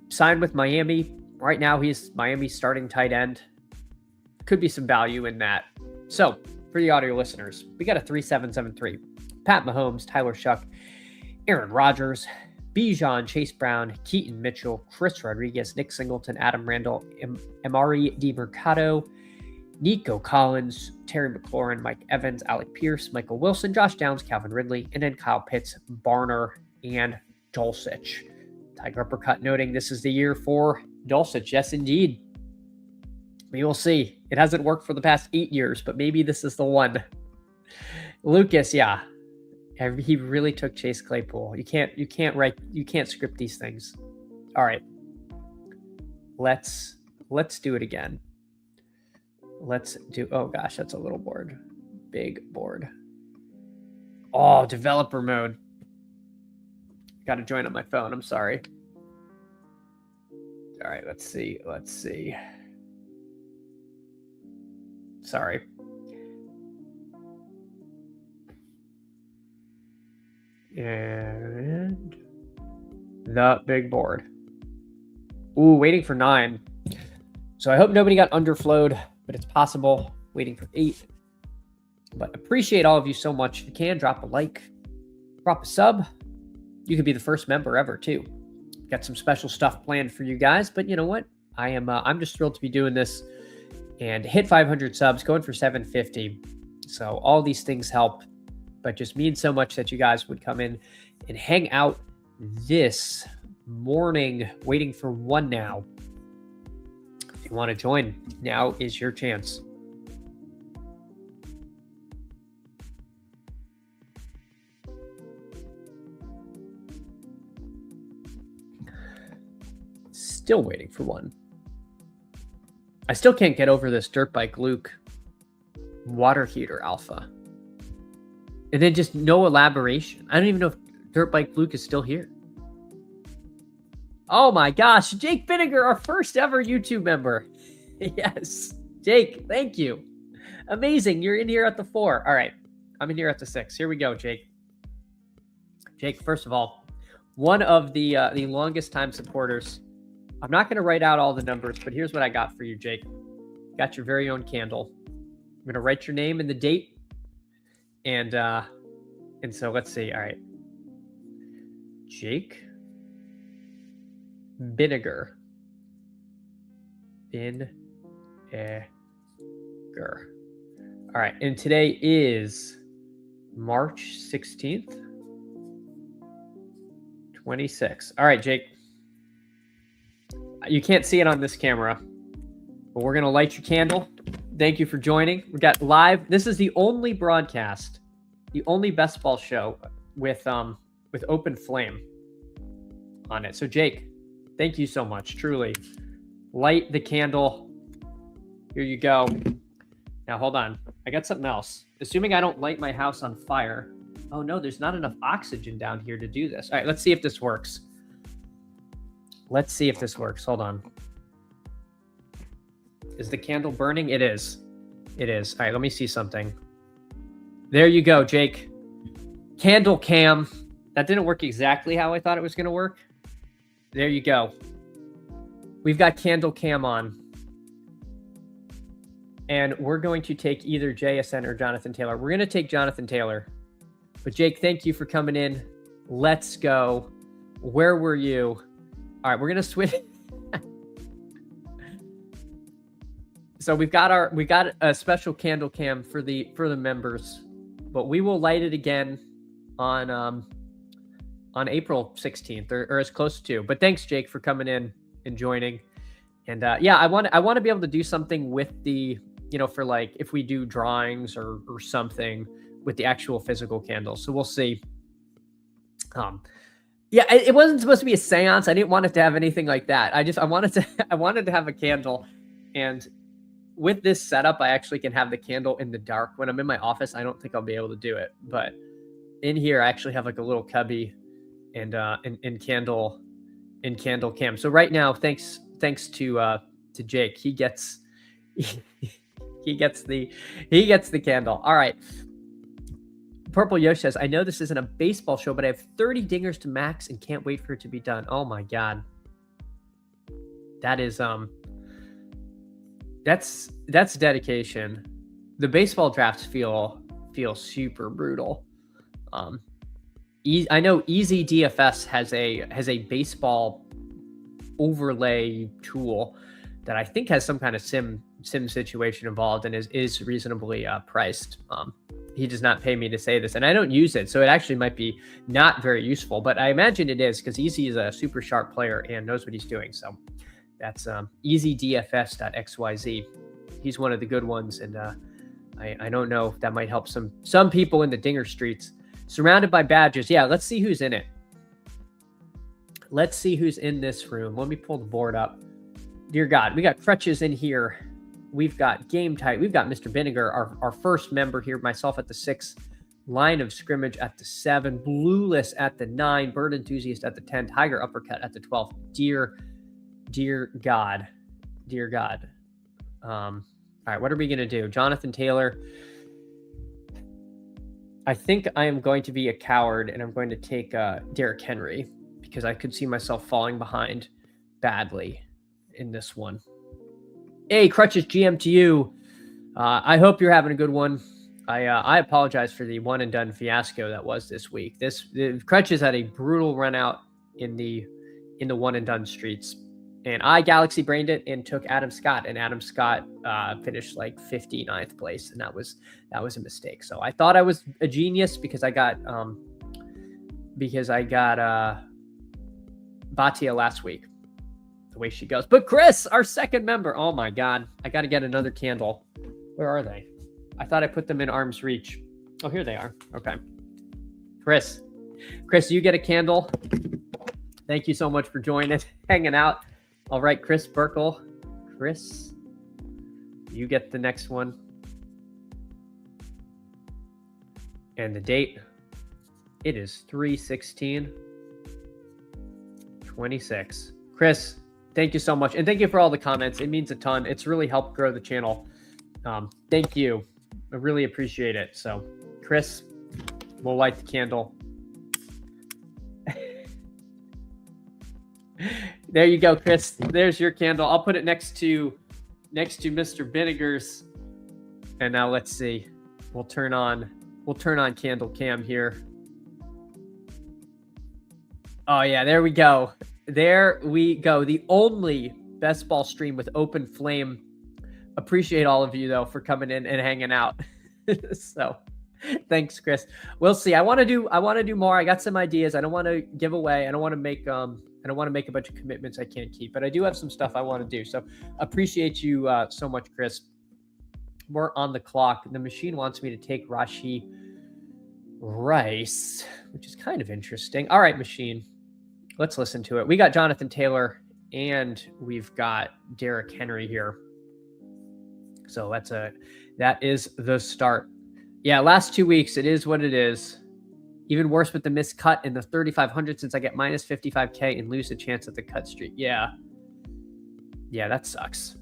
Speaker 1: Signed with Miami. Right now, he's Miami's starting tight end. Could be some value in that. So, for the audio listeners, we got a 3-7-7-3. Pat Mahomes, Tyler Shuck, Aaron Rodgers, Bijan, Chase Brown, Keaton Mitchell, Chris Rodriguez, Nick Singleton, Adam Randall, Amari DiMercado, Nico Collins, Terry McLaurin, Mike Evans, Alec Pierce, Michael Wilson, Josh Downs, Calvin Ridley, and then Kyle Pitts, Barner, and Dulcich. Tiger Uppercut noting this is the year for Dulcich. Yes, indeed. We will see. It hasn't worked for the past 8 years, but maybe this is the one. Lucas, yeah. He really took Chase Claypool. You can't script these things. All right. Let's do it again. Oh gosh, that's a little board. Big board. Oh, developer mode. Got to join on my phone. I'm sorry. All right, let's see. Sorry. And the big board. Ooh, waiting for 9. So I hope nobody got underflowed, but it's possible. Waiting for 8. But appreciate all of you so much. If you can, drop a like, drop a sub. You could be the first member ever too. Got some special stuff planned for you guys, but you know what? I'm just thrilled to be doing this and hit 500 subs, going for 750. So all these things help, but just means so much that you guys would come in and hang out this morning, waiting for 1 now. If you want to join, now is your chance. Still waiting for 1. I still can't get over this Dirt Bike Luke water heater alpha. And then just no elaboration. I don't even know if Dirt Bike Luke is still here. Oh my gosh, Jake Vinegar, our first ever YouTube member. Yes, Jake, thank you. Amazing, you're in here at the 4. All right, I'm in here at the 6. Here we go, Jake. Jake, first of all, one of the longest time supporters. I'm not going to write out all the numbers, but here's what I got for you, Jake. Got your very own candle. I'm going to write your name and the date. And so let's see. All right. Jake Vinegar. Vinegar. All right. And today is March 16th, 26. All right, Jake. You can't see it on this camera, but we're going to light your candle. Thank you for joining. We got live. This is the only broadcast, the only best ball show with open flame on it. So Jake, thank you so much. Truly. Light the candle. Here you go. Now hold on. I got something else. Assuming I don't light my house on fire. Oh no, there's not enough oxygen down here to do this. All right, let's see if this works. Let's see if this works. Hold on. Is the candle burning? It is. It is. All right, let me see something. There you go, Jake. Candle cam. That didn't work exactly how I thought it was going to work. There you go. We've got candle cam on. And we're going to take either JSN or Jonathan Taylor. We're going to take Jonathan Taylor. But Jake, thank you for coming in. Let's go. Where were you? All right, we're going to switch. So we got a special candle cam for the members, but we will light it again on April 16th or as close to. But thanks, Jake, for coming in and joining. And yeah, I want to be able to do something with the, for like if we do drawings or something with the actual physical candle. So we'll see. Yeah, it wasn't supposed to be a seance. I didn't want it to have anything like that. I wanted to have a candle. And with this setup, I actually can have the candle in the dark. When I'm in my office, I don't think I'll be able to do it. But in here, I actually have like a little cubby and candle cam. So right now, thanks to to Jake. He gets he gets the candle. All right. Purple Yosh says, I know this isn't a baseball show, but I have 30 dingers to max and can't wait for it to be done. Oh my God. That is that's dedication. The baseball drafts feel super brutal. I know Easy DFS has a baseball overlay tool that I think has some kind of sim situation involved and is reasonably priced. He does not pay me to say this, and I don't use it, so it actually might be not very useful, but I imagine it is because Easy is a super sharp player and knows what he's doing. So that's easydfs.xyz. He's one of the good ones, and I don't know if that might help some people in the dinger streets. Surrounded by badges. Yeah, let's see who's in it. Let's see who's in this room. Let me pull the board up. Dear God, we got Crutches in here. We've got Game Tight. We've got Mr. Vinegar, our first member here, myself at the 6, Line of Scrimmage at the 7, Blueless at the 9, Bird Enthusiast at the 10, Tiger Uppercut at the 12. Dear God. All right, what are we going to do? Jonathan Taylor. I think I am going to be a coward, and I'm going to take Derrick Henry because I could see myself falling behind badly in this one. Hey, Crutches, GM to you. I hope you're having a good one. I apologize for the one and done fiasco that was this week. Crutches had a brutal run out in the one and done streets, and I Galaxy brained it and took Adam Scott, and Adam Scott finished like 59th place, and that was a mistake. So I thought I was a genius because I got Batia last week. The way she goes. But Chris, our second member. Oh my God. I got to get another candle. Where are they? I thought I put them in arm's reach. Oh, here they are. Okay. Chris, you get a candle. Thank you so much for joining, hanging out. All right, Chris Burkle. Chris, you get the next one. And the date, it is 3/16/26. Chris, thank you so much. And thank you for all the comments. It means a ton. It's really helped grow the channel. Thank you. I really appreciate it. So, Chris, we'll light the candle. There you go, Chris. There's your candle. I'll put it next to Mr. Vinegar's. And now let's see. We'll turn on Candle Cam here. Oh yeah, there we go. There we go. The only best ball stream with open flame. Appreciate all of you though for coming in and hanging out. So thanks, Chris. We'll see. I want to do more. I got some ideas. I don't want to give away. I don't want to make a bunch of commitments I can't keep, but I do have some stuff I want to do. So appreciate you so much, Chris. We're on the clock. The machine wants me to take Rashee Rice, which is kind of interesting. All right, machine. Let's listen to it. We got Jonathan Taylor and we've got Derrick Henry here. So that is the start. Yeah, last 2 weeks, it is what it is. Even worse with the missed cut in the 3,500 since I get minus 55K and lose a chance at the cut streak. Yeah, that sucks.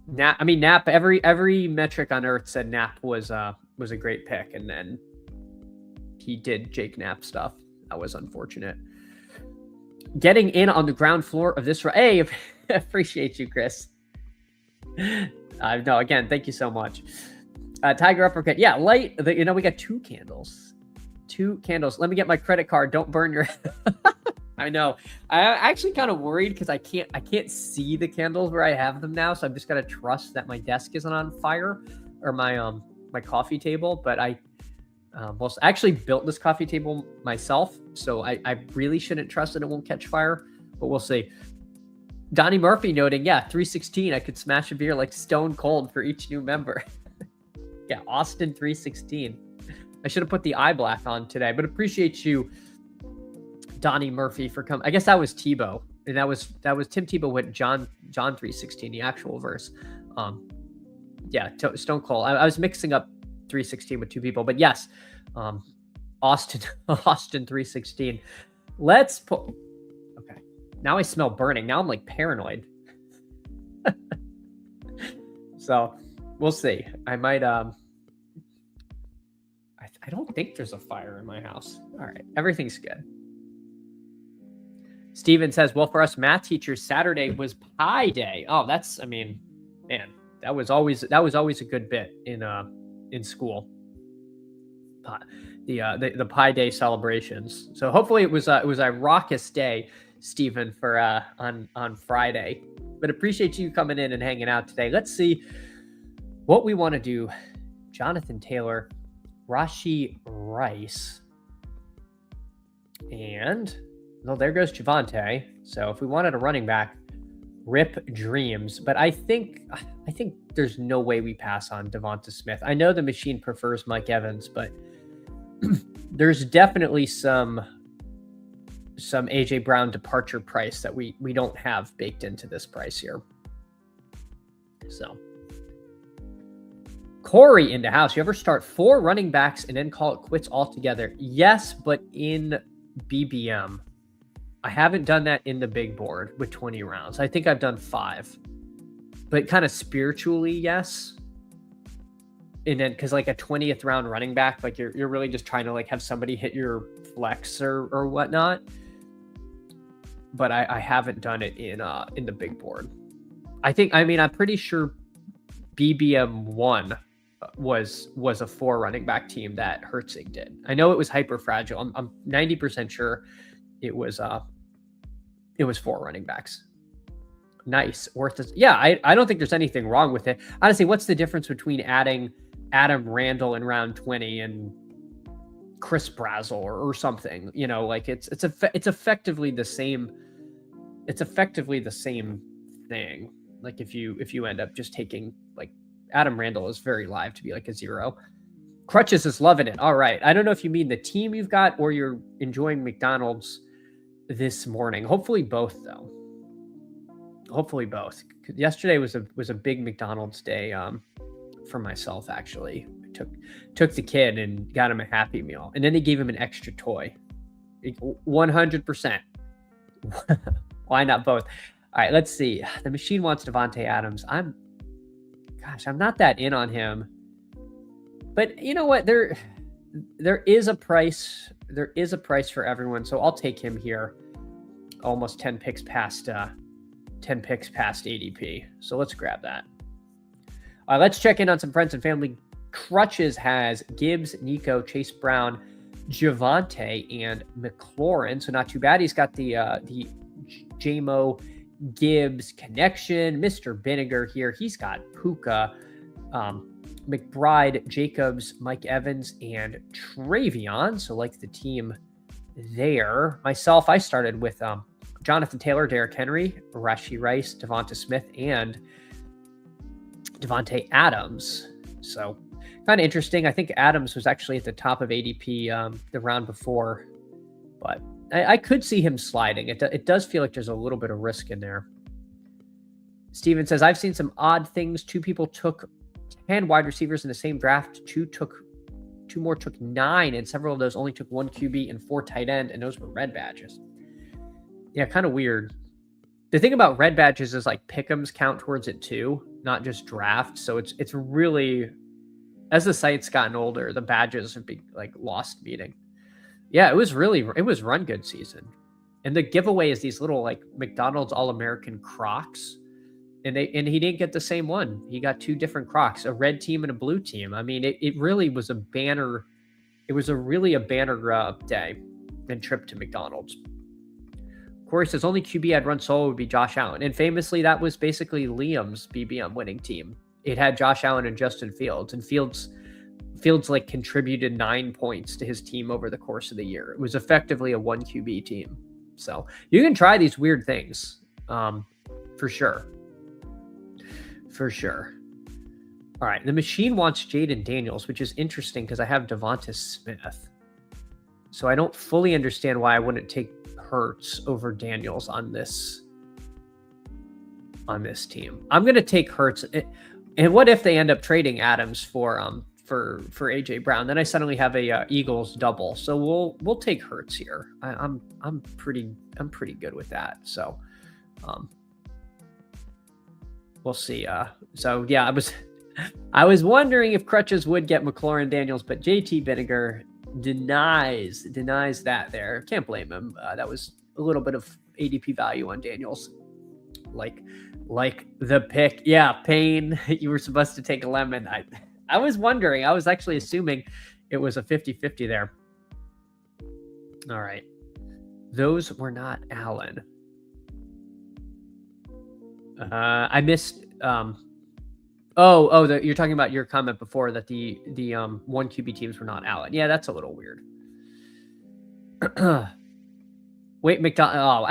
Speaker 1: Nap. Every metric on Earth said Nap was a great pick, and then he did Jake Knapp stuff. That was unfortunate. Getting in on the ground floor of this. Hey, appreciate you, Chris. No, again, thank you so much. Tiger Uppercut. Yeah, light. We got two candles. Let me get my credit card. Don't burn your. I know. I actually kind of worried because I can't see the candles where I have them now, so I'm just gonna trust that my desk isn't on fire or my coffee table. But I actually built this coffee table myself, so I really shouldn't trust that it won't catch fire. But we'll see. Donnie Murphy noting, yeah, 316. I could smash a beer like Stone Cold for each new member. Yeah, Austin 316. I should have put the eye black on today, but appreciate you, Donnie Murphy, for coming. I guess that was Tebow, and that was Tim Tebow with John 316, the actual verse. Stone Cold. I was mixing up 316 with two people, but yes, Austin 316. Let's put. Okay, Now I smell burning. Now I'm like paranoid. So we'll see. I might, I don't think there's a fire in my house. All right. Everything's good. Steven says, well, for us math teachers, Saturday was Pi Day. Oh, that's, I mean, man, that was always a good bit in school. The Pi Day celebrations. So hopefully it was a raucous day, Stephen, for on Friday. But appreciate you coming in and hanging out today. Let's see what we want to do. Jonathan Taylor, Rashee Rice, and well, there goes Javonte. So if we wanted a running back, rip dreams. But I think there's no way we pass on Devonta Smith. I know the machine prefers Mike Evans, but there's definitely some AJ Brown departure price that we don't have baked into this price here. So Corey in the house. You ever start 4 running backs and then call it quits altogether? Yes, but in BBM. I haven't done that in the big board with 20 rounds. I think I've done 5. But kind of spiritually, yes. And then because like a 20th round running back, like you're really just trying to like have somebody hit your flex or whatnot. But I haven't done it in the big board. I'm pretty sure BBM 1 was a 4 running back team that Hertzig did. I know it was hyper fragile. I'm 90% sure it was 4 running backs. Nice. Worth it. Yeah, I don't think there's anything wrong with it. Honestly, what's the difference between adding Adam Randall in round 20 and Chris Brazel or something? You know, like it's effectively the same. It's effectively the same thing. Like if you end up just taking like Adam Randall is very live to be like a 0. Crutches is loving it. All right. I don't know if you mean the team you've got or you're enjoying McDonald's this morning. Hopefully both, though. Hopefully both. Yesterday was a big McDonald's day for myself, actually. I took the kid and got him a Happy Meal, and then they gave him an extra toy. 100%. Why not both? All right, let's see. The machine wants Davante Adams. I'm not that in on him. But you know what? There is a price. There is a price for everyone, so I'll take him here. Almost 10 picks past 10 picks past ADP. So let's grab that. All right, let's check in on some friends and family. Crutches has Gibbs, Nico, Chase Brown, Javonte, and McLaurin. So not too bad. He's got the JMO Gibbs connection. Mr. Vinegar here. He's got Puka, McBride, Jacobs, Mike Evans, and Travion. So like the team there. Myself, I started with Jonathan Taylor, Derrick Henry, Rashee Rice, Devonta Smith, and Davante Adams. So kind of interesting. I think Adams was actually at the top of ADP the round before, but I could see him sliding. It does feel like there's a little bit of risk in there. Steven says, I've seen some odd things. 2 people took 10 wide receivers in the same draft. 2 more took 9, and several of those only took 1 QB and 4 tight end, and those were red badges. Yeah, kind of weird. The thing about red badges is like pick'ems count towards it too, not just draft. So it's really, as the site's gotten older, the badges have been like lost meaning. Yeah, it was run good season. And the giveaway is these little like McDonald's All-American Crocs. And he didn't get the same one. He got 2 different Crocs, a red team and a blue team. I mean, it really was a banner. It was really a banner day and trip to McDonald's. Corey says only QB I'd run solo would be Josh Allen. And famously, that was basically Liam's BBM winning team. It had Josh Allen and Justin Fields. And Fields like contributed 9 points to his team over the course of the year. It was effectively a 1 QB team. So you can try these weird things for sure. For sure. All right. The machine wants Jaden Daniels, which is interesting because I have Devonta Smith. So I don't fully understand why I wouldn't take Hurts over Daniels on this team. I'm going to take Hurts. And what if they end up trading Adams for for AJ Brown. Then I suddenly have a Eagles double. So we'll take Hurts here. I'm pretty good with that. So we'll see. So yeah, I was wondering if Crutches would get McLaurin Daniels, but JT Vinegar denies that there. Can't blame him. That was a little bit of ADP value on Daniels. Like the pick. Yeah, Payne, you were supposed to take a lemon. I was wondering. I was actually assuming it was a 50-50 there. All right. Those were not Allen. I missed you're talking about your comment before that the 1 QB teams were not Allen. Yeah, that's a little weird. Wait, McDonald.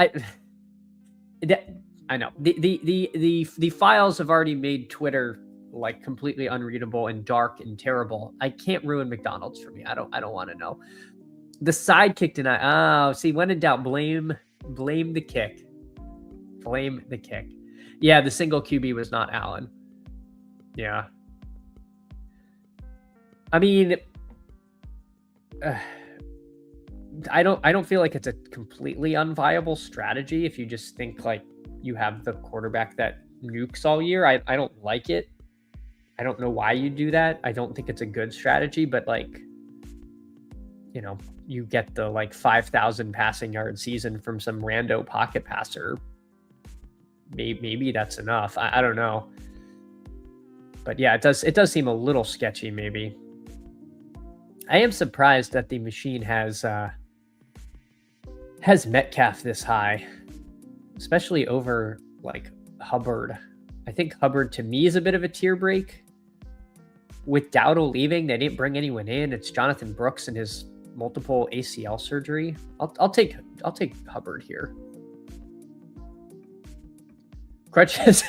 Speaker 1: I know. The files have already made Twitter like completely unreadable and dark and terrible. I can't ruin McDonald's for me. I don't want to know. The sidekick tonight. Oh, see, when in doubt, blame the kick. Blame the kick. Yeah, the single QB was not Allen. Yeah. I mean, I don't feel like it's a completely unviable strategy if you just think like you have the quarterback that nukes all year. I don't like it. I don't know why you do that. I don't think it's a good strategy, but like, you know, you get the like 5,000 passing yard season from some rando pocket passer. Maybe that's enough. I don't know. But yeah, it does seem a little sketchy maybe. I am surprised that the machine has Metcalf this high, especially over like Hubbard. I think Hubbard to me is a bit of a tier break. With Dowdle leaving, they didn't bring anyone in. It's Jonathan Brooks and his multiple ACL surgery. I'll take Hubbard here. Crutches,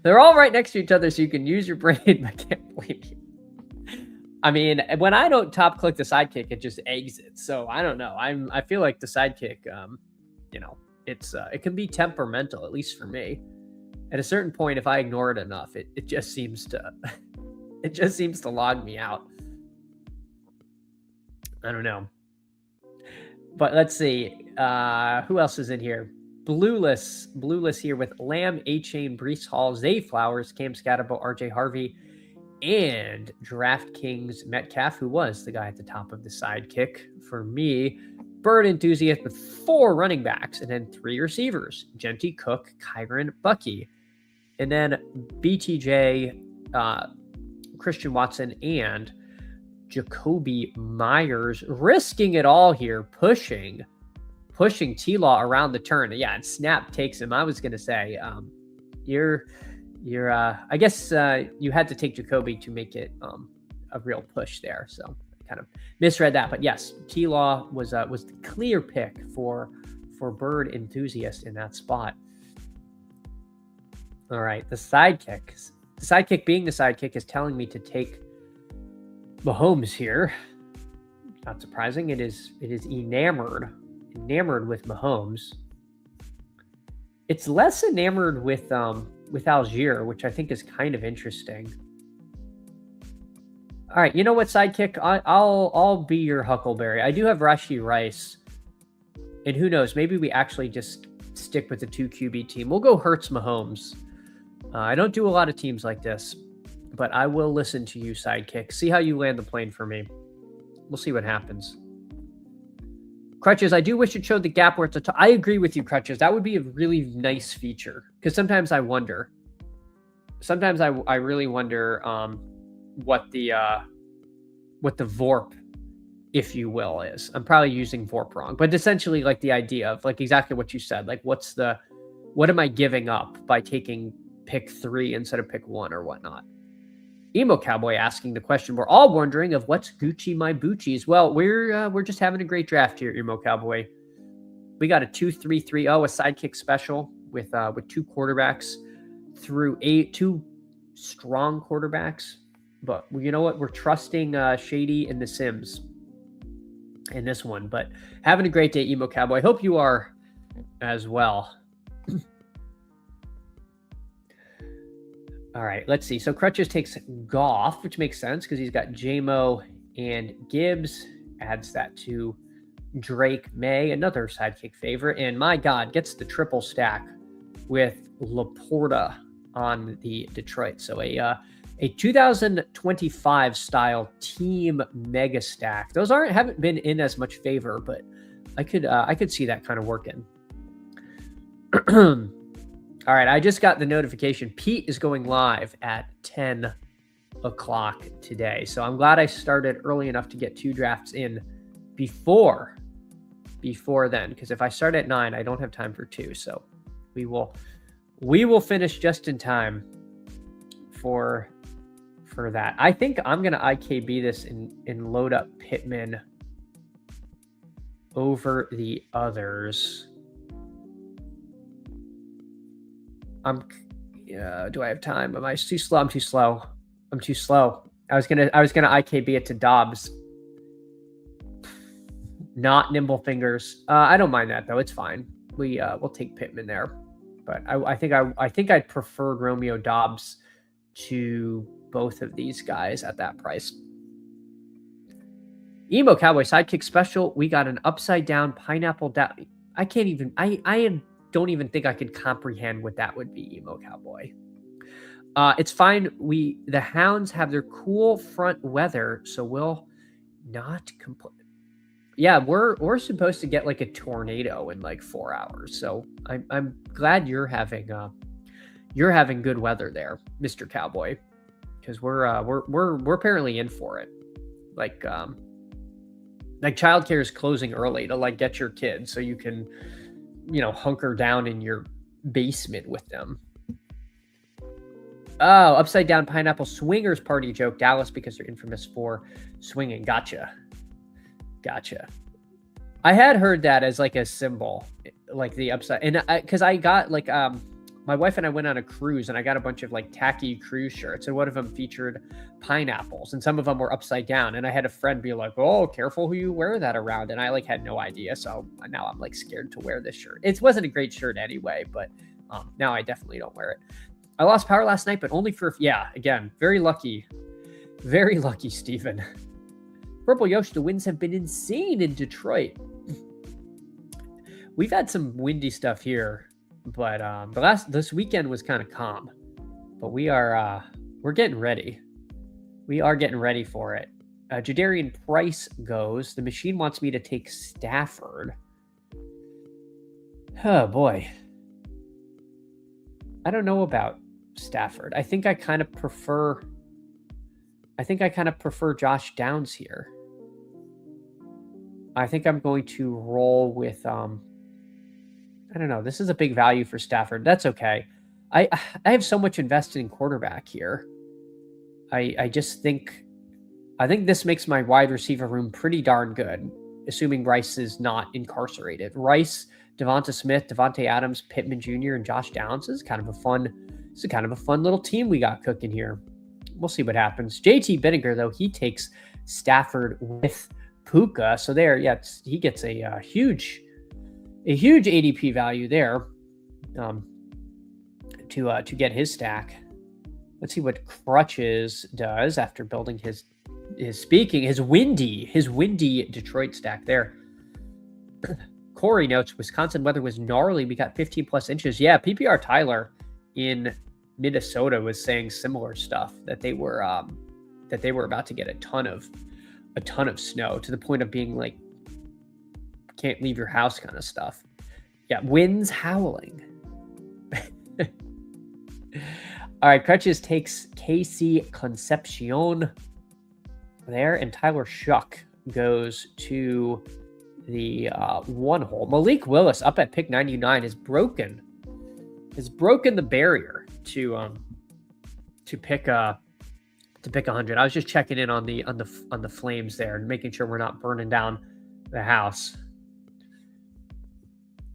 Speaker 1: they're all right next to each other, so you can use your brain. I can't believe you. I mean, when I don't top click the sidekick, it just exits. So I don't know. I feel like the sidekick, you know, it can be temperamental, at least for me. At a certain point, if I ignore it enough, it just seems to log me out. I don't know. But let's see. Who else is in here? Blueless here with Lamb, A-Chain, Breece Hall, Zay Flowers, Cam Scatterbo, RJ Harvey, and DraftKings Metcalf, who was the guy at the top of the sidekick for me. Bird enthusiast with 4 running backs and then 3 receivers: Genty, Cook, Kyron, Bucky. And then BTJ, Christian Watson, and Jacoby Myers, risking it all here, pushing T-Law around the turn. Yeah, and Snap takes him. I was going to say, I guess you had to take Jacoby to make it a real push there. So I kind of misread that. But yes, T-Law was the clear pick for Bird enthusiast in that spot. All right, the sidekick being the sidekick is telling me to take Mahomes here. Not surprising. It is enamored with Mahomes. It's less enamored with Algier, which I think is kind of interesting. All right, you know what, sidekick? I'll be your Huckleberry. I do have Rashee Rice, and who knows? Maybe we actually just stick with the 2 QB team. We'll go Hurts Mahomes. I don't do a lot of teams like this, but I will listen to you, sidekick. See how you land the plane for me. We'll see what happens. Crutches, I do wish it showed the gap where it's a I agree with you, Crutches. That would be a really nice feature, because sometimes I wonder. Sometimes I really wonder what the VORP, if you will, is. I'm probably using VORP wrong, but essentially like the idea of like exactly what you said. Like what am I giving up by taking pick 3 instead of pick 1 or whatnot? Emo Cowboy asking the question we're all wondering of what's Gucci my Bucci's. Well, we're just having a great draft here, Emo Cowboy. We got a 2-3-3-0, a sidekick special with 2 quarterbacks through 2 strong quarterbacks. But you know what? We're trusting Shady and the Sims in this one. But having a great day, Emo Cowboy. I hope you are as well. All right, let's see. So Crutches takes Goff, which makes sense because he's got JMO and Gibbs. Adds that to Drake May, another sidekick favorite. And my God, gets the triple stack with Laporta on the Detroit. So a 2025 style team mega stack. Those haven't been in as much favor, but I could see that kind of working. All right, I just got the notification. Pete is going live at 10 o'clock today. So I'm glad I started early enough to get 2 drafts in before then, because if I start at 9, I don't have time for 2. So we will finish just in time for that. I think I'm gonna IKB this and load up Pittman over the others. Do I have time? Am I too slow? I'm too slow. I was gonna IKB it to Dobbs. Not nimble fingers. I don't mind that though. It's fine. We'll take Pittman there. But I think I'd prefer Romeo Dobbs to both of these guys at that price. Emo Cowboy sidekick special. We got an upside down pineapple down. I don't even think I could comprehend what that would be, Emo Cowboy. It's fine. The Hounds have their cool front weather, so we'll not complain. Yeah, we're supposed to get like a tornado in like 4 hours. So I'm glad you're having good weather there, Mr. Cowboy, because we're apparently in for it. Like childcare is closing early to like get your kids so you can, hunker down in your basement with them. Oh, upside down pineapple swingers party joke, Dallas, because they're infamous for swinging. Gotcha. I had heard that as like a symbol, like the upside, and because I got like my wife and I went on a cruise and I got a bunch of like tacky cruise shirts, and one of them featured pineapples and some of them were upside down, and I had a friend be like, oh, careful who you wear that around, and I like had no idea, so now I'm like scared to wear this shirt. It wasn't a great shirt anyway, but now I definitely don't wear it. I lost power last night, but only for again, very lucky Stephen. Purple Yosh, the winds have been insane in Detroit. We've had some windy stuff here, but this weekend was kind of calm. But we're getting ready. We are getting ready for it. Jadarian Price goes. The machine wants me to take Stafford. Oh boy. I don't know about Stafford. I think I kind of prefer Josh Downs here. I think I'm going to roll with I don't know. This is a big value for Stafford. That's okay. I have so much invested in quarterback here. I think this makes my wide receiver room pretty darn good, assuming Rice is not incarcerated. Rice, Devonta Smith, Devontae Adams, Pittman Jr., and Josh Downs is kind of a fun little team we got cooking here. We'll see what happens. JT Binniger, though, he takes Stafford with Puka. So there, he gets a huge ADP value there to get his stack. Let's see what Crutches does after building his windy Detroit stack there. Corey notes Wisconsin weather was gnarly. We got 15 plus inches. Yeah, PPR Tyler in Minnesota was saying similar stuff, that they were about to get a ton of snow, to the point of being like can't leave your house kind of stuff. Yeah, winds howling. All right, Crutches takes Casey Concepcion there, and Tyler Shuck goes to the one hole. Malik Willis up at pick 99 has broken the barrier to pick 100. I was just checking in on the Flames there and making sure we're not burning down the house.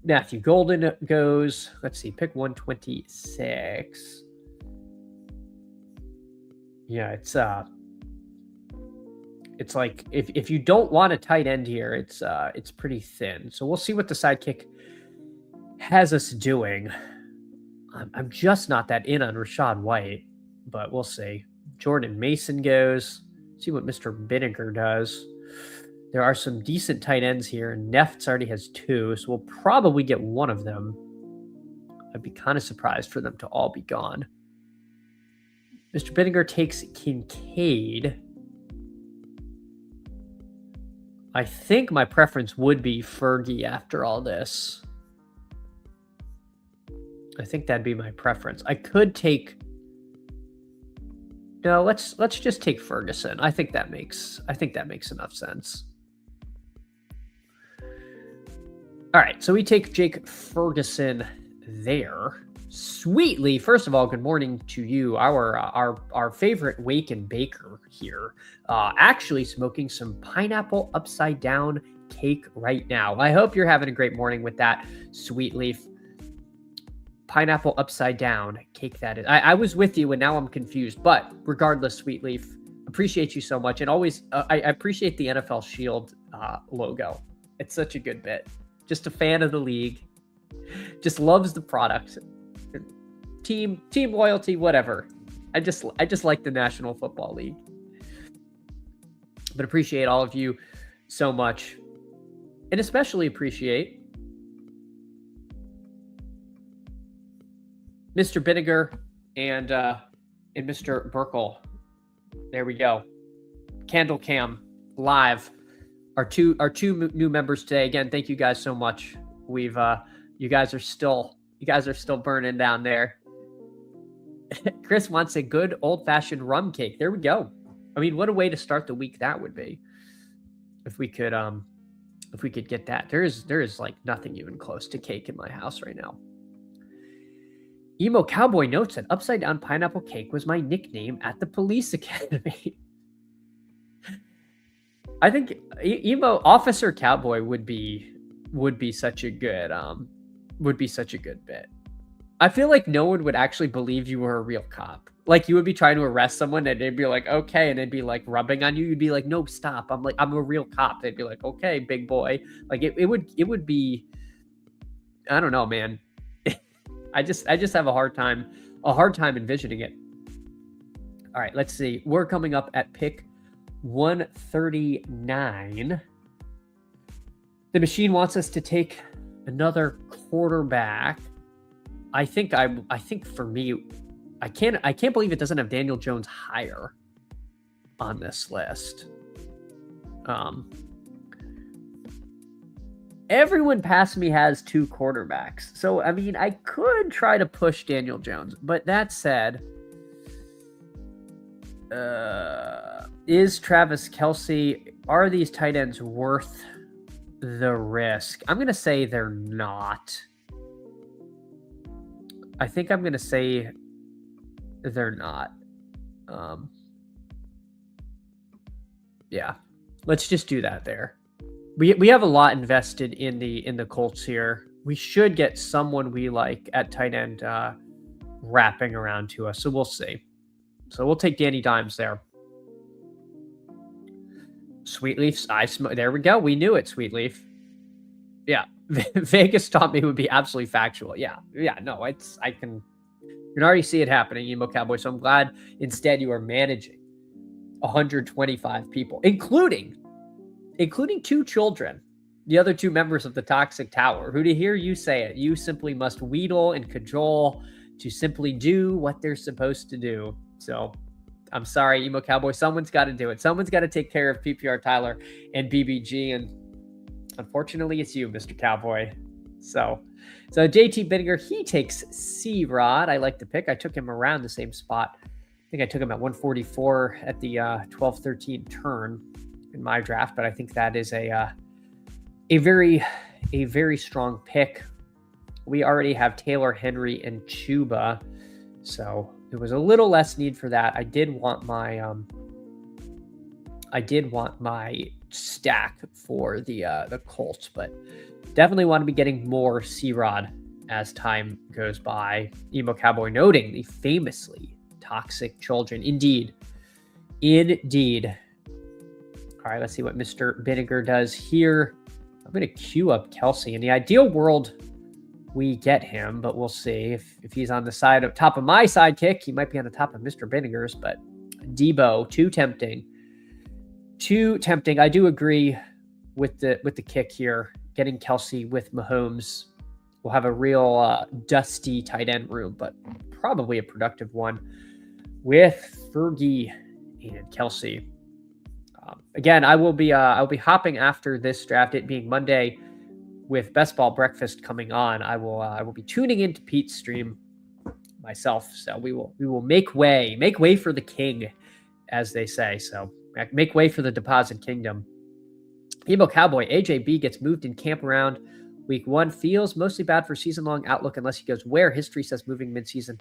Speaker 1: Matthew Golden goes, let's see, pick 126. Yeah, it's like if you don't want a tight end here, it's pretty thin. So we'll see what the sidekick has us doing. I'm just not that in on Rachaad White. but we'll see. Jordan Mason goes. See what Mr. Binniger does. There are some decent tight ends here. Nefts already has 2, so we'll probably get one of them. I'd be kind of surprised for them to all be gone. Mr. Binniger takes Kincaid. I think my preference would be Fergie after all this. I think that'd be my preference. I could take... No, let's just take Ferguson. I think that makes enough sense. All right, so we take Jake Ferguson there. Sweetly, first of all, good morning to you, our favorite Wake and Baker here. Actually smoking some pineapple upside down cake right now. I hope you're having a great morning with that, Sweetleaf. Pineapple upside down cake that is. I was with you and now I'm confused, but regardless, Sweetleaf, appreciate you so much. And always, I appreciate the NFL Shield logo. It's such a good bit. Just a fan of the league. Just loves the product. Team loyalty, whatever. I just like the National Football League. But appreciate all of you so much. And especially appreciate Mr. Binniger and Mr. Burkle. There we go. Candle Cam live. Our two new members today. Again, thank you guys so much. We've you guys are still burning down there. Chris wants a good old-fashioned rum cake. There we go. I mean, what a way to start the week that would be. If we could get that. There is like nothing even close to cake in my house right now. Emo Cowboy notes that upside down pineapple cake was my nickname at the police academy. I think Emo Officer Cowboy would be such a good bit. I feel like no one would actually believe you were a real cop. Like you would be trying to arrest someone and they'd be like, okay, and they'd be like rubbing on you. You'd be like, no, stop. I'm a real cop. They'd be like, okay, big boy. Like it would be, I don't know, man. I just have a hard time envisioning it. All right, let's see. We're coming up at pick 139. The machine wants us to take another quarterback. I think for me, I can't believe it doesn't have Daniel Jones higher on this list. Everyone past me has 2 quarterbacks. So, I mean, I could try to push Daniel Jones. But that said, is Travis Kelce, are these tight ends worth the risk? I'm going to say they're not. I think I'm going to say they're not. Yeah, let's just do that there. We have a lot invested in the Colts here. We should get someone we like at tight end wrapping around to us. So we'll see. So we'll take Danny Dimes there. Sweetleaf, there we go. We knew it, Sweetleaf. Yeah. Vegas taught me it would be absolutely factual. Yeah. No, I can already see it happening, Emo Cowboy. So I'm glad instead you are managing 125 people, including 2 children, the other 2 members of the Toxic Tower, who, to hear you say it, you simply must wheedle and cajole to simply do what they're supposed to do. So I'm sorry, Emo Cowboy. Someone's got to do it. Someone's got to take care of PPR Tyler and BBG. And unfortunately, it's you, Mr. Cowboy. So JT Binniger, he takes C-Rod. I like the pick. I took him around the same spot. I think I took him at 144 at the 12-13 turn in my draft, but I think that is a very strong pick. We already have Taylor Henry and Chuba, so there was a little less need for that. I did want my stack for the Colts, but definitely want to be getting more C-Rod as time goes by. Emo Cowboy noting the famously toxic children. Indeed. All right, let's see what Mr. Binniger does here. I'm going to queue up Kelce. In the ideal world, we get him, but we'll see if he's on the top of my sidekick. He might be on the top of Mr. Binninger's, but Debo, too tempting. Too tempting. I do agree with the kick here. Getting Kelsey with Mahomes will have a real dusty tight end room, but probably a productive one with Fergie and Kelsey. Again, I will be hopping after this draft, it being Monday, with Best Ball Breakfast coming on. I will be tuning into Pete's stream myself. So we will make way for the king, as they say. So make way for the Deposit Kingdom. Emo Cowboy, AJB gets moved in camp around week 1. Feels mostly bad for season-long outlook unless he goes where. History says moving mid-season.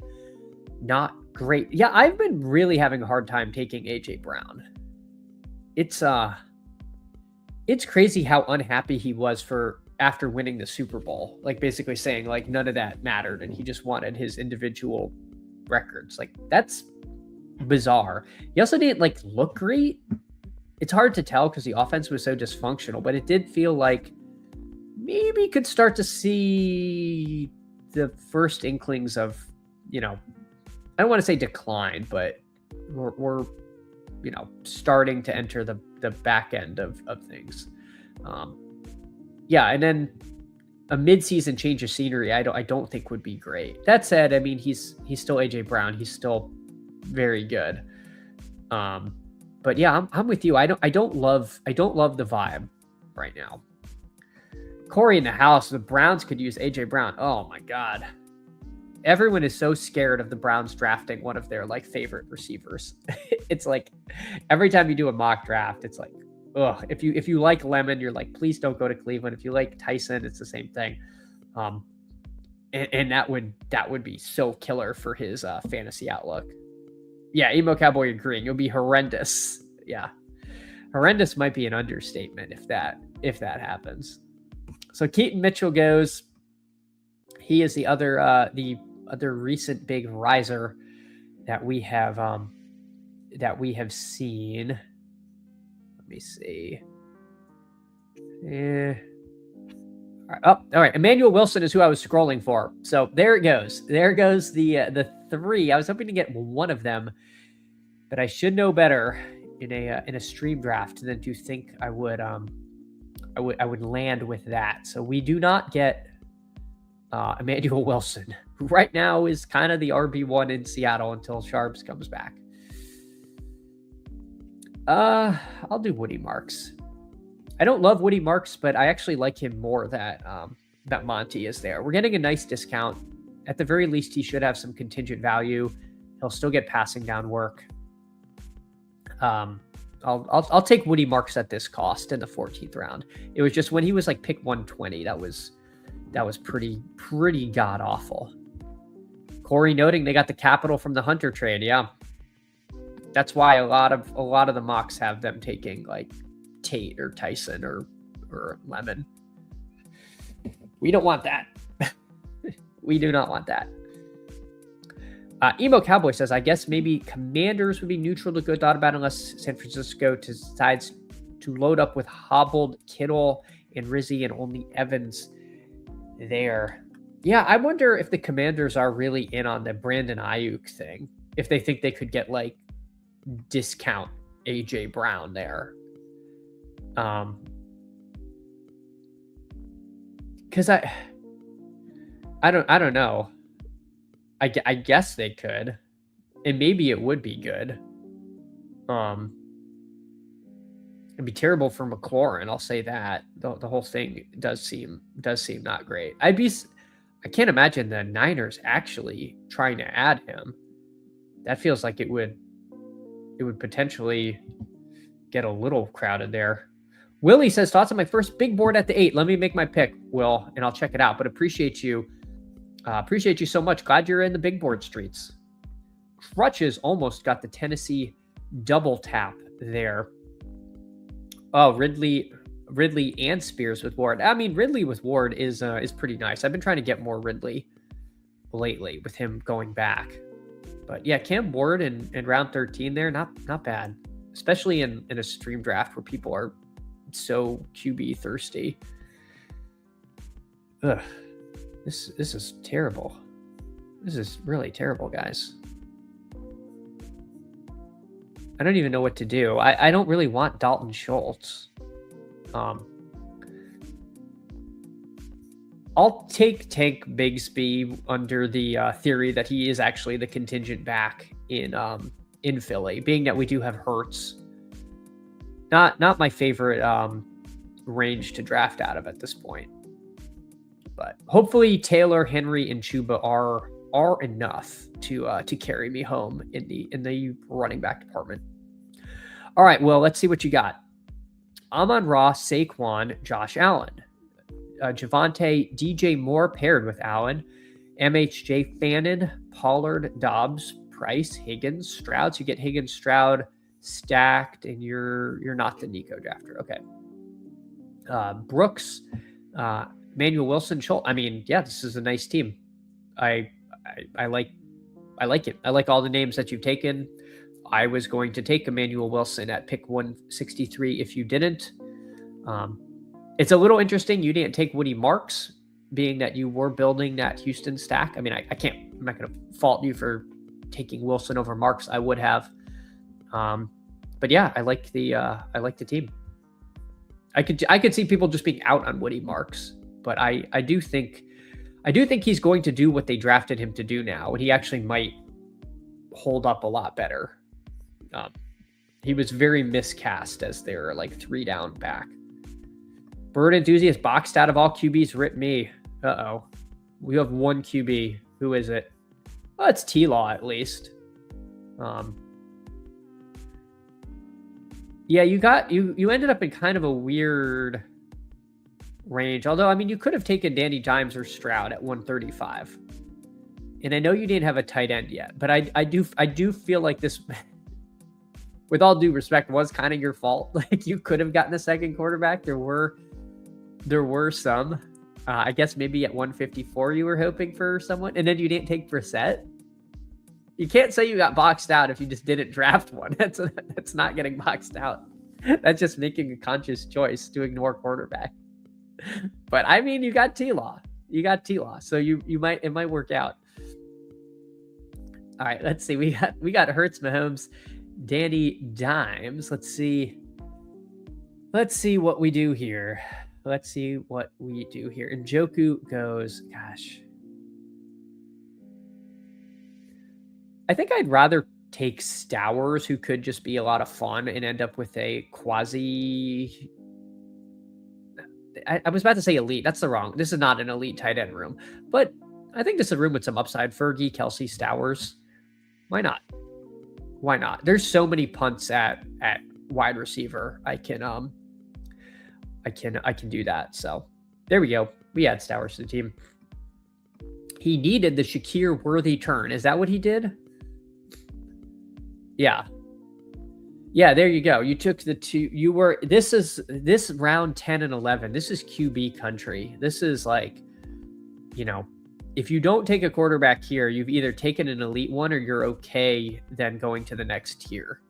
Speaker 1: Not great. Yeah, I've been really having a hard time taking AJ Brown. It's crazy how unhappy he was after winning the Super Bowl. Like basically saying like none of that mattered and he just wanted his individual records. Like that's bizarre. He also didn't like look great. It's hard to tell because the offense was so dysfunctional, but it did feel like maybe could start to see the first inklings of, I don't want to say decline, but we're starting to enter the back end of things. And then a mid-season change of scenery, I don't think would be great. That said, I mean, he's still AJ Brown. He's still very good. But yeah, I'm with you. I don't love the vibe right now. Corey in the house, the Browns could use AJ Brown. Oh my God. Everyone is so scared of the Browns drafting one of their like favorite receivers. It's like every time you do a mock draft, it's like, ugh. If you like Lemon, you're like, please don't go to Cleveland. If you like Tyson, it's the same thing. And that would be so killer for his fantasy outlook. Yeah, Emo Cowboy agreeing. It would be horrendous. Yeah, horrendous might be an understatement if that happens. So Keaton Mitchell goes. He is the other recent big riser that we have seen. Let me see. All right. Emmanuel Wilson is who I was scrolling for. So there it goes. There goes the 3. I was hoping to get one of them, but I should know better in a stream draft than to think I would land with that. So we do not get Emmanuel Wilson, who right now is kind of the RB1 in Seattle until Sharps comes back. I'll do Woody Marks. I don't love Woody Marks, but I actually like him more that Monty is there. We're getting a nice discount. At the very least, he should have some contingent value. He'll still get passing down work. I'll take Woody Marks at this cost in the 14th round. It was just when he was like pick 120, that was pretty god awful. Corey noting they got the capital from the Hunter trade. Yeah. That's why a lot of the mocks have them taking like Tate or Tyson or Lemon. We don't want that. We do not want that. Emo Cowboy says, I guess maybe Commanders would be neutral to good thought about unless San Francisco decides to load up with hobbled Kittle and Rizzy and only Evans there. Yeah, I wonder if the Commanders are really in on the Brandon Ayuk thing. If they think they could get like discount AJ Brown there. Because I don't know. I guess they could, and maybe it would be good. It'd be terrible for McLaurin. I'll say that the whole thing does seem not great. I can't imagine the Niners actually trying to add him. That feels like it would potentially get a little crowded there. Willie says, thoughts on my first big board at the 8. Let me make my pick, Will, and I'll check it out. But appreciate you so much. Glad you're in the big board streets. Crutches almost got the Tennessee double tap there. Oh, Ridley and Spears with Ward. I mean, Ridley with Ward is pretty nice. I've been trying to get more Ridley lately with him going back. But yeah, Cam Ward in round 13 there, not bad. Especially in a stream draft where people are so QB thirsty. Ugh. This is terrible. This is really terrible, guys. I don't even know what to do. I don't really want Dalton Schultz. I'll take Tank Bigsby under the theory that he is actually the contingent back in Philly, being that we do have Hurts. Not my favorite range to draft out of at this point. But hopefully Taylor, Henry, and Chuba are enough to carry me home in the running back department. All right, well, let's see what you got. Amon-Ra, Saquon, Josh Allen, Javonte, DJ Moore paired with Allen, MHJ, Fannin, Pollard, Dobbs, Price, Higgins, Stroud. So you get Higgins, Stroud stacked, and you're not the Nico drafter. Okay. Brooks, Manuel Wilson, Schultz. I mean, yeah, this is a nice team. I like it. I like all the names that you've taken. I was going to take Emmanuel Wilson at pick 163 if you didn't. It's a little interesting you didn't take Woody Marks, being that you were building that Houston stack. I mean, I'm not going to fault you for taking Wilson over Marks. I would have. But yeah, I like the team. I could see people just being out on Woody Marks, but I do think he's going to do what they drafted him to do now, and he actually might hold up a lot better. He was very miscast as their like 3 down back. Bird enthusiast boxed out of all QBs. Rip me. Uh-oh. We have one QB. Who is it? Oh, it's T-Law at least. Yeah, you ended up in kind of a weird range. Although, I mean, you could have taken Danny Dimes or Stroud at 135. And I know you didn't have a tight end yet, but I do feel like this, with all due respect, was kind of your fault. Like, you could have gotten a second quarterback. There were some. I guess maybe at 154 you were hoping for someone, and then you didn't take Brissett. You can't say you got boxed out if you just didn't draft one. That's not getting boxed out. That's just making a conscious choice to ignore quarterback. But I mean, you got T-Law. So it might work out. All right, let's see. We got Hurts, Mahomes, Danny Dimes. Let's see what we do here. And Njoku goes, gosh. I think I'd rather take Stowers, who could just be a lot of fun and end up with a quasi. I was about to say elite. That's this is not an elite tight end room, but I think this is a room with some upside. Fergie, Kelsey, Stowers. Why not? There's so many punts at wide receiver. I can do that. So there we go. We add Stowers to the team. He needed the Shakir Worthy turn. Is that what he did? Yeah, there you go. You took the two. This round 10 and 11. This is QB country. This is like, if you don't take a quarterback here, you've either taken an elite one or you're okay then going to the next tier.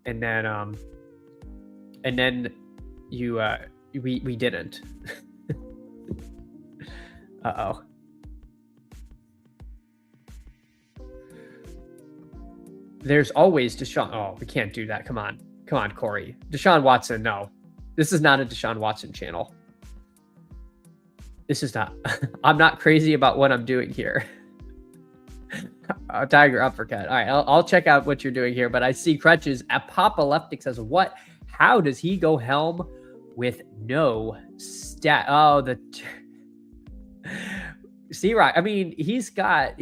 Speaker 1: And then we didn't. Uh-oh. There's always Deshaun. Oh, we can't do that. Come on, Corey. Deshaun Watson, no. This is not a Deshaun Watson channel. This is not. I'm not crazy about what I'm doing here. Tiger uppercut. All right, I'll check out what you're doing here, but I see Crutches. Apocalyptic says, what? How does he go helm with no stat? Oh, C-Rock, I mean, he's got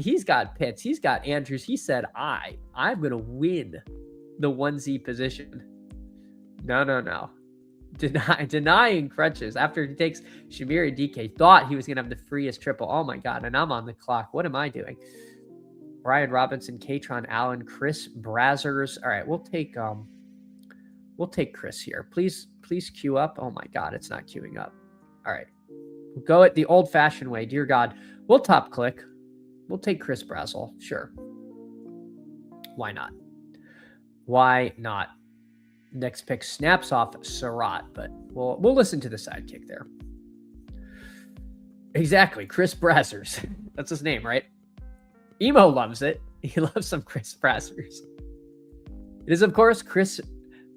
Speaker 1: Pitts, he's got Andrews. He said, I'm going to win the 1Z position. No. Denying Crutches after he takes Shamiri DK. Thought he was going to have the freest triple. Oh my God. And I'm on the clock. What am I doing? Brian Robinson, Katron Allen, Chris Brazzers. All right, we'll take Chris here. Please queue up. Oh my God, it's not queuing up. All right. We'll go it the old-fashioned way. Dear God, we'll top click. We'll take Chris Brazzell. Sure. Why not? Next pick snaps off Surratt, but we'll listen to the sidekick there. Exactly. Chris Brazzers. That's his name, right? Emo loves it. He loves some Chris Brazzers. It is, of course, Chris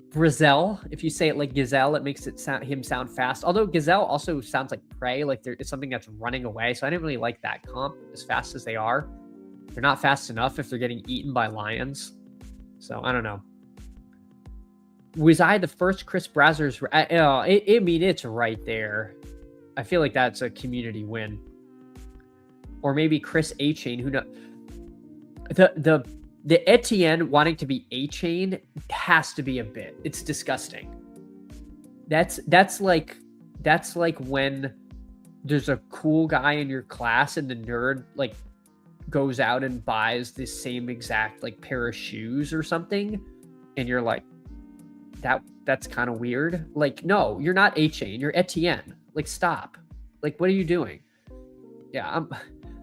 Speaker 1: Brazzell. If you say it like Gazelle, it makes him sound fast. Although Gazelle also sounds like prey, like it's something that's running away. So I didn't really like that comp. As fast as they are, they're not fast enough if they're getting eaten by lions. So I don't know. Was I the first Chris Brazzers? I mean, it's right there. I feel like that's a community win. Or maybe Chris A-Chain. Who knows? The Etienne wanting to be A-Chain has to be a bit. It's disgusting. That's like when there's a cool guy in your class and the nerd like goes out and buys the same exact like pair of shoes or something, and you're like, that's kind of weird. Like, no, you're not A-Chain, you're Etienne. Like, stop. Like, what are you doing? Yeah,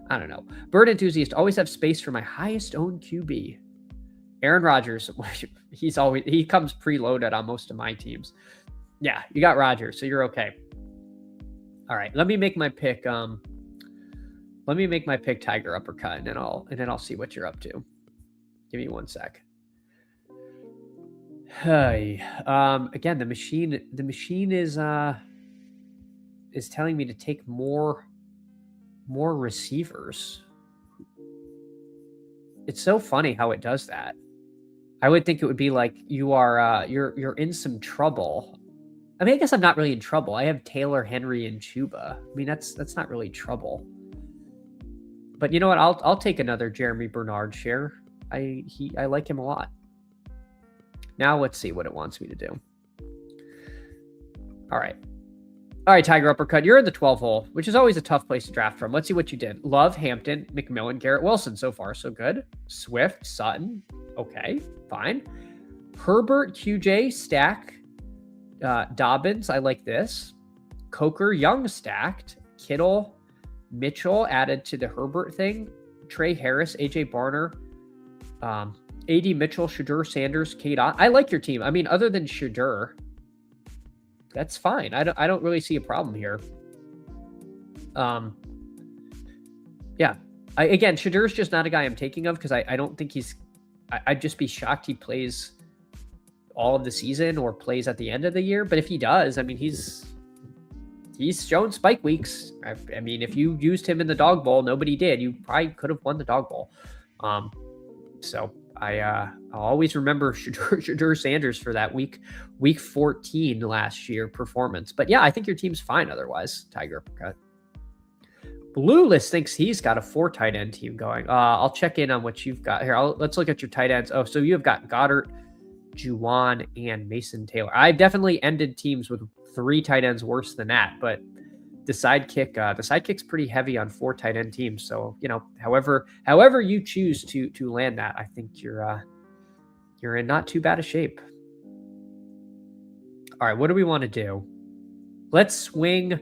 Speaker 1: I don't know. Bird enthusiast, always have space for my highest owned QB. Aaron Rodgers, he comes preloaded on most of my teams. Yeah, you got Rodgers, so you're okay. All right, let me make my pick. Let me make my pick Tiger Uppercut, and then I'll see what you're up to. Give me 1 sec. Hey, again, the machine is telling me to take more receivers. It's so funny how it does that. I would think it would be like you are you're in some trouble. I mean, I guess I'm not really in trouble. I have Taylor, Henry, and Chuba. I mean, that's not really trouble. But you know what? I'll take another Jeremy Bernard share. I like him a lot. Now let's see what it wants me to do. All right, Tiger Uppercut. You're in the 12 hole, which is always a tough place to draft from. Let's see what you did. Love, Hampton, McMillan, Garrett Wilson. So far, so good. Swift, Sutton. Okay, fine. Herbert, QJ, Stack, Dobbins. I like this. Coker, Young stacked. Kittle, Mitchell added to the Herbert thing. Trey Harris, AJ Barner, AD Mitchell, Shadur Sanders, Kate. I like your team. I mean, other than Shadur, that's fine. I don't really see a problem here. Yeah. Again, Shadur's just not a guy I'm taking of because I don't think I'd just be shocked he plays all of the season or plays at the end of the year. But if he does, I mean, he's shown spike weeks. I mean, if you used him in the dog bowl, nobody did. You probably could have won the dog bowl. So I'll always remember Shadur Sanders for that week 14 last year performance. But yeah, I think your team's fine otherwise, Tiger Uppercut. Blue List thinks he's got a 4 tight end team going. I'll check in on what you've got here. Let's look at your tight ends. Oh, so you've got Goddard, Juwan, and Mason Taylor. I've definitely ended teams with 3 tight ends worse than that, but the sidekick's pretty heavy on 4 tight end teams. So, you know, however you choose to land that, I think you're in not too bad a shape. All right, what do we want to do? Let's swing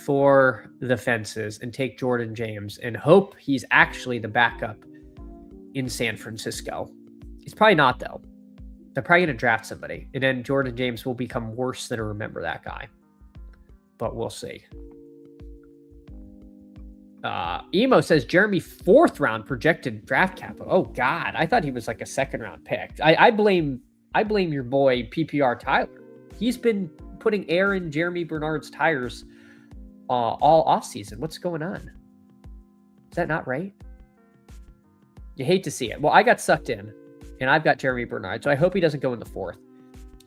Speaker 1: for the fences and take Jordan James and hope he's actually the backup in San Francisco. He's probably not, though. They're probably going to draft somebody, and then Jordan James will become worse than a remember that guy. But we'll see. Emo says Jeremy 4th round projected draft capital. Oh God, I thought he was like a 2nd round pick. I blame your boy PPR Tyler. He's been putting air in Jeremy Bernard's tires all off season. What's going on? Is that not right? You hate to see it. Well, I got sucked in, and I've got Jeremy Bernard, so I hope he doesn't go in the 4th.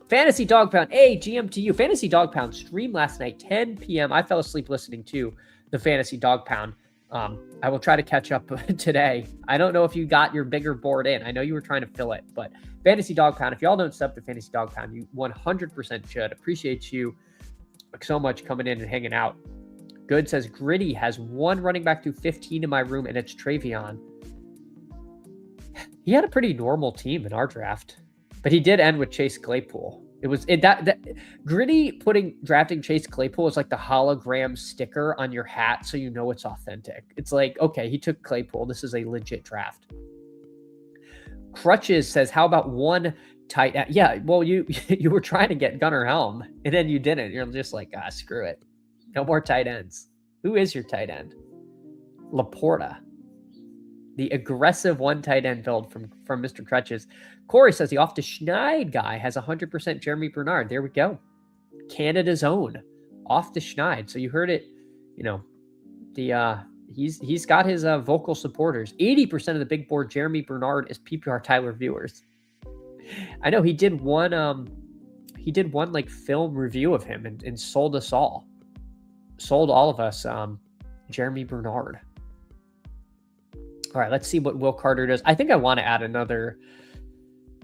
Speaker 1: Fantasy Dog Pound, hey, GM to you. Fantasy Dog Pound streamed last night, 10 p.m. I fell asleep listening to the Fantasy Dog Pound. I will try to catch up today. I don't know if you got your bigger board in. I know you were trying to fill it, but Fantasy Dog Pound, if y'all don't sub to Fantasy Dog Pound, you 100% should. Appreciate you so much coming in and hanging out. Good says Gritty has 1 running back through 15 in my room, and it's Travion. He had a pretty normal team in our draft. But he did end with Chase Claypool. That Gritty drafting Chase Claypool is like the hologram sticker on your hat, so you know it's authentic. It's like, okay, he took Claypool. This is a legit draft. Crutches says, how about 1 tight end? Yeah, well, you were trying to get Gunnar Helm, and then you didn't. You're just like, screw it. No more tight ends. Who is your tight end? Laporta. The aggressive one tight end build from Mr. Crutches. Corey says the off to Schneid guy has 100% Jeremy Bernard. There we go. Canada's own off to Schneid. So you heard it, he's got his vocal supporters. 80% of the big board Jeremy Bernard is PPR Tyler viewers. I know he did one like film review of him and sold all of us Jeremy Bernard. All right, let's see what Will Carter does. I think I want to add another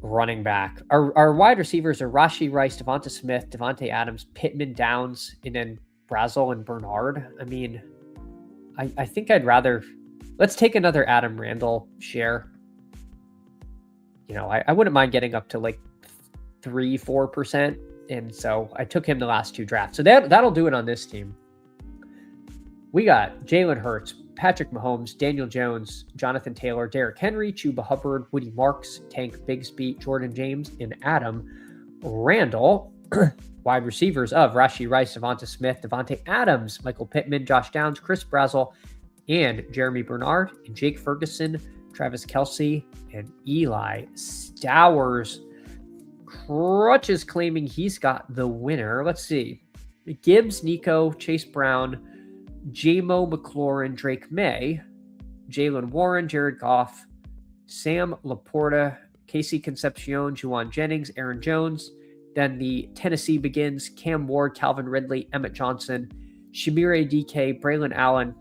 Speaker 1: running back. Our wide receivers are Rashee Rice, Devonta Smith, Devontae Adams, Pittman, Downs, and then Brazel and Bernard. I mean, I think I'd rather... Let's take another Adam Randall share. I wouldn't mind getting up to like 3-4%. And so I took him the last 2 drafts. So that'll do it on this team. We got Jalen Hurts, Patrick Mahomes, Daniel Jones, Jonathan Taylor, Derrick Henry, Chuba Hubbard, Woody Marks, Tank Bigsby, Jordan James, and Adam Randall. Wide receivers of Rashee Rice, Devonta Smith, Devontae Adams, Michael Pittman, Josh Downs, Chris Brazel, and Jeremy Bernard, and Jake Ferguson, Travis Kelce, and Eli Stowers. Crutches claiming he's got the winner. Let's see. Gibbs, Nico, Chase Brown, J-Mo McLaurin, Drake May, Jalen Warren, Jared Goff, Sam Laporta, Casey Concepcion, Juwan Jennings, Aaron Jones. Then the Tennessee begins. Cam Ward, Calvin Ridley, Emmett Johnson, Shamir DK, Braylon Allen,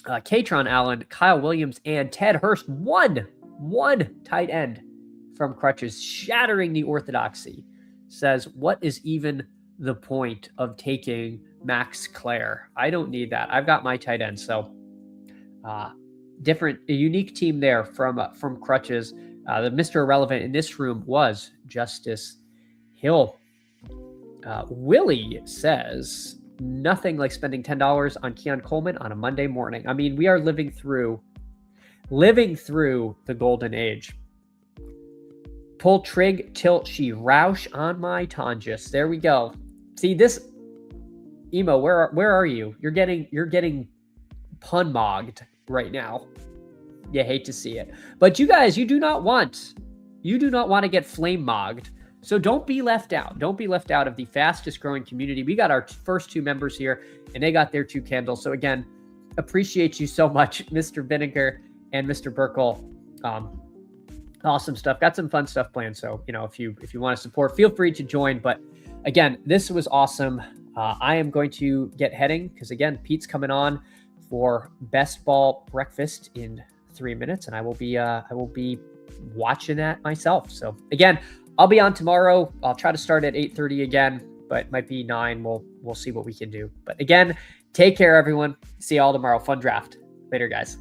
Speaker 1: Katron Allen, Kyle Williams, and Ted Hurst. One tight end from Crutches, shattering the orthodoxy. Says, what is even the point of taking Max Clare? I don't need that. I've got my tight end. So a unique team there from Crutches. The Mr. Irrelevant in this room was Justice Hill. Willie says, nothing like spending $10 on Keon Coleman on a Monday morning. I mean, we are living through the golden age. Pull trig, tilt she, Roush on my Tonjus. There we go. See this, Emo, where are you? You're getting pun mogged right now. You hate to see it. But you guys, you do not want to get flame mogged. So don't be left out. Don't be left out of the fastest growing community. We got our first 2 members here, and they got their 2 candles. So again, appreciate you so much, Mr. Vinegar and Mr. Burkle. Awesome stuff. Got some fun stuff planned. So, if you want to support, feel free to join. But again, this was awesome. I am going to get heading because again, Pete's coming on for Best Ball Breakfast in 3 minutes, and I will be watching that myself. So again, I'll be on tomorrow. I'll try to start at 8:30 again, but it might be 9. We'll see what we can do. But again, take care, everyone. See you all tomorrow. Fun draft. Later, guys.